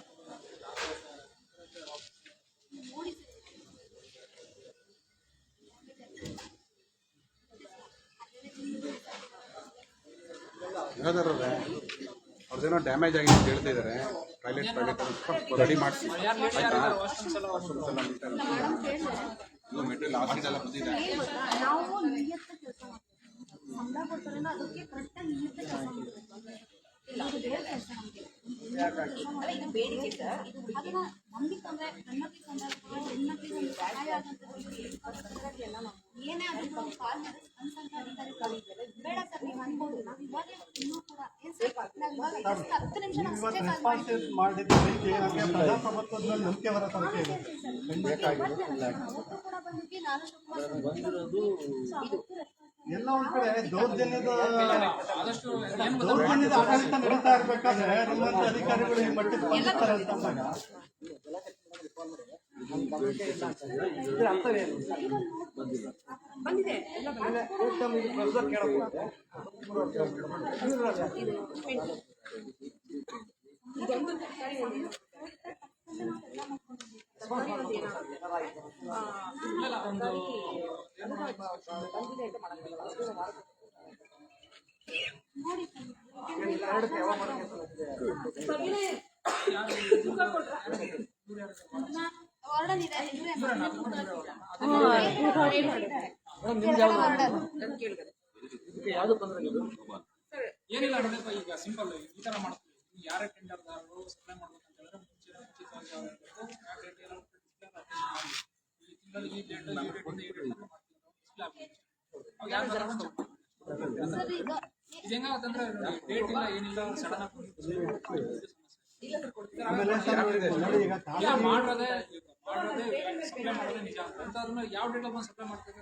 ಯಾವ್ದಾರವ್ರೆ ಅವ್ರದ್ದೇನೋ ಡ್ಯಾಮೇಜ್ ಆಗಿದೆ ಅಂತ ಹೇಳ್ತಾ ಇದ್ದಾರೆ. ಟಾಯ್ಲೆಟ್ ರೆಡಿ ಮಾಡಿಸಿ ಯಾರು ಲೇಟ್ ಆಯ್ತಾ? ಯಾರು ವಾಶ್ರೂಮ್ಸ್ ಎಲ್ಲ ಇದು ಮೆಟೀರಿಯಲ್ ಆಕ್ಸಿಡ್ ಎಲ್ಲ ಬಂದಿದೆ. ನಾವು ನಿಯತ್ತ ಕೆಲಸ ಮಾಡ್ತೀವಿ, ಸಂಬಳ ಕೊಡ್ತಾರೆ ಅದಕ್ಕೆ ಕರೆಕ್ಟಾಗಿ ನಿಯತ್ತ ಕೆಲಸ ಮಾಡ್ತೀವಿ. ಇದು ಬೇರೆ ಕೆಲಸ ನಮಗೆ. ಇದು ಬೇಡಿಕೆ ಸರ್. ಅದನ್ನ ನಮಗೆ ತೊಂದರೆ, ಹೆಣ್ಮಕ್ಳಿಗೆ ತೊಂದರೆ, ಹೆಣ್ಮಕ್ಳಿಗೆ ಒಂದು ಸಹಾಯ ಆಗೋಂಥದ್ದು ಎಲ್ಲ ನಾವು ಏನೇ ಆದರೂ ಕಾಲ್ ಮಾಡಿ ಅನ್ಸಂತ ಅಧಿಕಾರಿಗಳು ಬೇಡ ಸರ್ ನೀವು ಅನ್ಬೋದು. ನಾವು ಇವಾಗ ಇನ್ನೂ ಕೂಡ ಏನು ಸರ್ ನಾವು ಇವಾಗ just 10 ನಿಮಿಷ ನಾವು ಅಷ್ಟೇ ಕಾಲ್ ಮಾಡಿ ಮಾಡಿದ್ದೀವಿ. ನಮಗೆ ಪ್ರಜಾಪ್ರಭುತ್ವದ ಮೇಲೆ ನಂಬಿಕೆ ಬರೋ ತನಕ ಇದೆ. ಅವತ್ತು ಕೂಡ ಬಂದಿದ್ವಿ. ನಾನು ಎಲ್ಲ ಒಂದ್ ಕಡೆ ದೌರ್ಜನ್ಯದ ಆದಷ್ಟು ಆಡಳಿತ ನಡೀತಾ ಇರ್ಬೇಕಾದ್ರೆ ನಮ್ಮಂತ ಅಧಿಕಾರಿಗಳು ಈ ಮಟ್ಟಕ್ಕೆ ಬಂದಿರ್ತಾರೆ ಅಂತ ಅಂದಾಗ ಇದ್ರ ಅರ್ಥವೇನು? ಬಂದಿದೆ ಇದೊಂದು ಸಾರಿ ನೋಡಿ. ವಾರ್ಡನ್ ಇದೆ ಏನಿಲ್ಲ ನೋಡಪ್ಪ, ಈಗ ಸಿಂಪಲ್ ಈ ತರ ಮಾಡ್ತೀವಿ. ಯಾರೇ ಟೆಂಡರ್ದಾರರು ಸಪ್ಲೈ ಮಾಡ್ಬೇಕು ಅಂತ ಹೇಳಿದ್ರೆ ಮುಂಚಿತವಾಗಿ ಈ ತಿಂಗಳು ಈ ಡೇಟ್ ಈ ಇದು ಹೆಂಗಾಗತ್ತಂದ್ರೆ ಡೇಟ್ ಇಲ್ಲ ಏನಿಲ್ಲ ಸಡನ್ ಆಗಿ ಮಾಡೋದೇ ಸಪ್ಲೈ ಮಾಡೋದೇ ನಿಜ ಅಂತ ಅದನ್ನ ಯಾವ ಡೇಟ್ ಬಂದು ಸಪ್ಲೈ ಮಾಡ್ತಿದ್ರೆ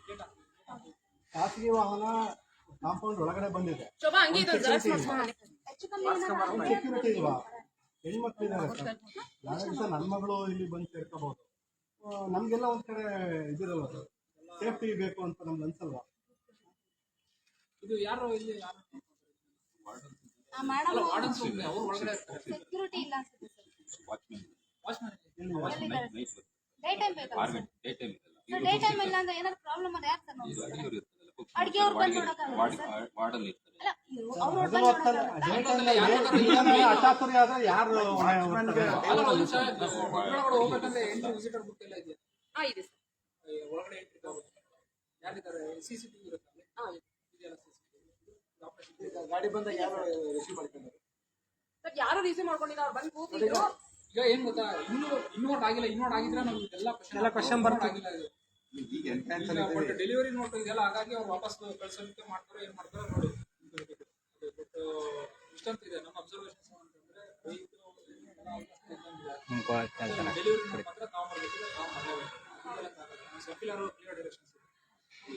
ಡೇಟ್ ಆಗ್ತದೆ. ಖಾಸಗಿ ವಾಹನ ಕಾಂಪೌಂಡ್ ಒಳಗಡೆ ಬಂದಿದೆ. ಶೋಭಾ ಹಂಗೆ ಇದು ಜೆರಾಕ್ಸ್ ಮಾಡ್ಸ್ಕೊಂಡು ಸೆಕ್ಯೂರಿಟಿ ಇಲ್ವಾ? ಹೆಣ್ಮಕ್ಳಿದ್ದಾರೆ ಸರ್. ನಾಳೆ ದಿವಸ ನನ್ನ ಮಗಳು ಇಲ್ಲಿ ಬಂದು ಸೇರ್ಕೋಬಹುದು. ನಮ್ಗೆಲ್ಲ ಒಂದ್ ಕಡೆ ಇದಿರಲ್ಲ ಸರ್, ಸೇಫ್ಟಿ ಬೇಕು ಅಂತ ನಮ್ಗೆ ಅನ್ಸಲ್ವಾ? ಇದು ಯಾರು ಇಲ್ಲಿ ಯಾರು ಮೇಡಮ್ ವಾರ್ಡನ್ಸ್ ಅವ್ರು ಒಳಗಡೆ ಇರ್ತಾರೆ. ಸೆಕ್ಯೂರಿಟಿ ಇಲ್ಲ ಅನ್ಸುತ್ತೆ ಸರ್. ವಾಚ್ಮನ್ ಡೇ ಟೈಮ್ ಬೇಕಲ್ಲ ಸರ್? ಡೇ ಟೈಮ್ ಇಲ್ಲ ಅಂದ್ರೆ ಏನಾದ್ರು ಪ್ರಾಬ್ಲಮ್ ಅದ ಯಾರು ಸರ್ ನೋಡ್ತಾರೆ? ಅಡಿಗೆ ಅವ್ರು ಬಂದು ನೋಡೋಕ್ಕಾಗಲ್ಲ ಸರ್? ಅಲ್ಲ ಅವ್ರು ಅಟ್ಟಾಪುರಿ ಆದ್ರೆ ಯಾರು ಹೊಣೆ ಹೊರ್ತಾರೆ? ಒಳಗಡೆ ಹೋಗ್ಬೇಕಂದ್ರೆ ಎಂಟ್ರಿ ವಿಸಿಟರ್ ಬುಕ್ ಎಲ್ಲ ಇದೆಯಾ? ಇದೆ ಸರ್. ಒಳಗಡೆ ಎಂಟ್ರಿ ಯಾರಿದ್ದಾರೆ? CCTV ಇರುತ್ತಲ್ಲ, ಇದೆಯಲ್ಲ CCTV. ಗಾಡಿ ಬಂದಾಗ ಯಾರು ರಿಸೀವ್ ಮಾಡ್ಕೊಂಡ್ರು? ಸರ್ ಯಾರು ರಿಸೀವ್ ಮಾಡ್ಕೊಂಡಿಲ್ಲ, ಅವ್ರು ಬಂದು ಕೂತಿದ್ರು. ಈಗ ಏನ್ ಗೊತ್ತಾ, ಇನ್ವರ್ಟ್ ಆಗಿಲ್ಲ. ಇನ್ವರ್ಟ್ ಆಗಿದ್ರೆ ನಾವು ಇದೆಲ್ಲ ಕ್ವಶನ್ ಆಗಿಲ್ಲ. ಇದು ಈಗ ಎಂಟ್ರೆನ್ಸ್ ಈಗ ಬಟ್ ಡೆಲಿವರಿ ನೋಟ್ ಇದೆಲ್ಲ ಹಾಗಾಗಿ ಅವ್ರು ವಾಪಸ್ ಕಳ್ಸೋದಕ್ಕೆ ಮಾಡ್ತಾರೋ ಏನ್ ಮಾಡ್ತಾರೋ ನೋಡಿ. ಬಟ್ ಇಷ್ಟಂತ ಇದೆ ನಮ್ಮ ಅಬ್ಸರ್ವೇಷನ್ಸ್ ಅಂತಂದ್ರೆ ಡೆಲಿವರಿ ನೋಟ್ ಮಾತ್ರ ತಾವು ಮಾಡಬೇಕು, ತಾವು ಮಾಡಲೇಬೇಕು. ಸರ್ಕ್ಯುಲರ್ ಕ್ಲಿಯರ್ ಡೈರೆಕ್ಷನ್ಸ್ ಇದೆ.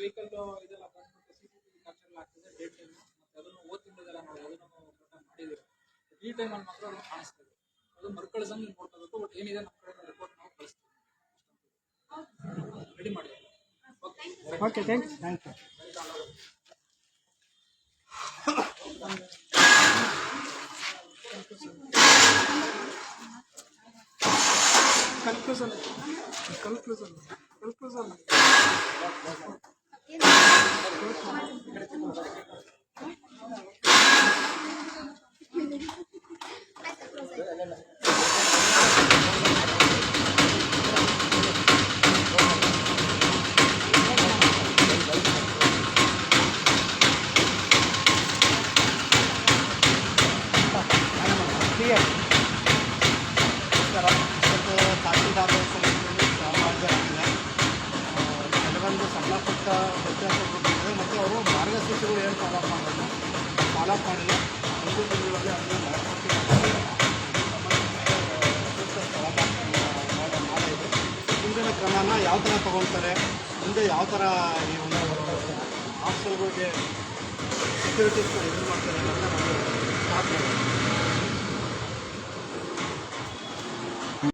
ವೆಹಿಕಲ್ ಇದೆಲ್ಲ ಬಂದ್ಬಿಟ್ಟು CCTV ಕ್ಯಾಪ್ಚರ್ ಆಗ್ತದೆ ಡೇ ಟೈಮ್, ಮತ್ತೆ ಅದನ್ನು ಓದ್ತಿದ್ದೆಲ್ಲ ನೋಡಿ ಅದನ್ನು ಮಾಡಿದ್ದೀವಿ. ಈ ಟೈಮಲ್ಲಿ ಮಾತ್ರ ಅದನ್ನು ಕಾಣಿಸ್ತದೆ, ಅದು ಮರುಕಳಿಸಂಗೆ ನೋಡ್ಕೋಬೇಕು. ಬಟ್ ಏನಿದೆ ನಮ್ಮ ಕಡೆ ರಿಪೋರ್ಟ್ ನಾವು ಕಳಿಸ್ತೀವಿ, ರೆಡಿ ಮಾಡಿ. Okay, thank you. ತಹಸೀಲ್ದಾರ್ ಸಮಾಜವಾಗಿದೆ. ಕೆಲವೊಂದು ಸಣ್ಣ ಪುಟ್ಟ ವ್ಯತ್ಯಾಸಗಳು ಮತ್ತು ಅವರು ಮಾರ್ಗಸೂಚಿಗಳು ಏನು ಫಾಲೋ ಮಾಡಿಲ್ಲ. 1 ತಿಂಗಳಲ್ಲಿ ಅದನ್ನು ಮಾಡಿದೆ. ಮುಂದಿನ ಕ್ರಮನ ಯಾವ ಥರ ತೊಗೊಳ್ತಾರೆ, ಮುಂದೆ ಯಾವ ಥರ ಈ ಒಂದು ಹಾಸ್ಟೆಲ್ಗಳಿಗೆ ಸೆಕ್ಯೂರಿಟೀಸ್ನ ಇದು ಮಾಡ್ತಾರೆ ಅಂತ ನಾವು ಸ್ಟಾರ್ಟ್ ಮಾಡಿದ್ವಿ.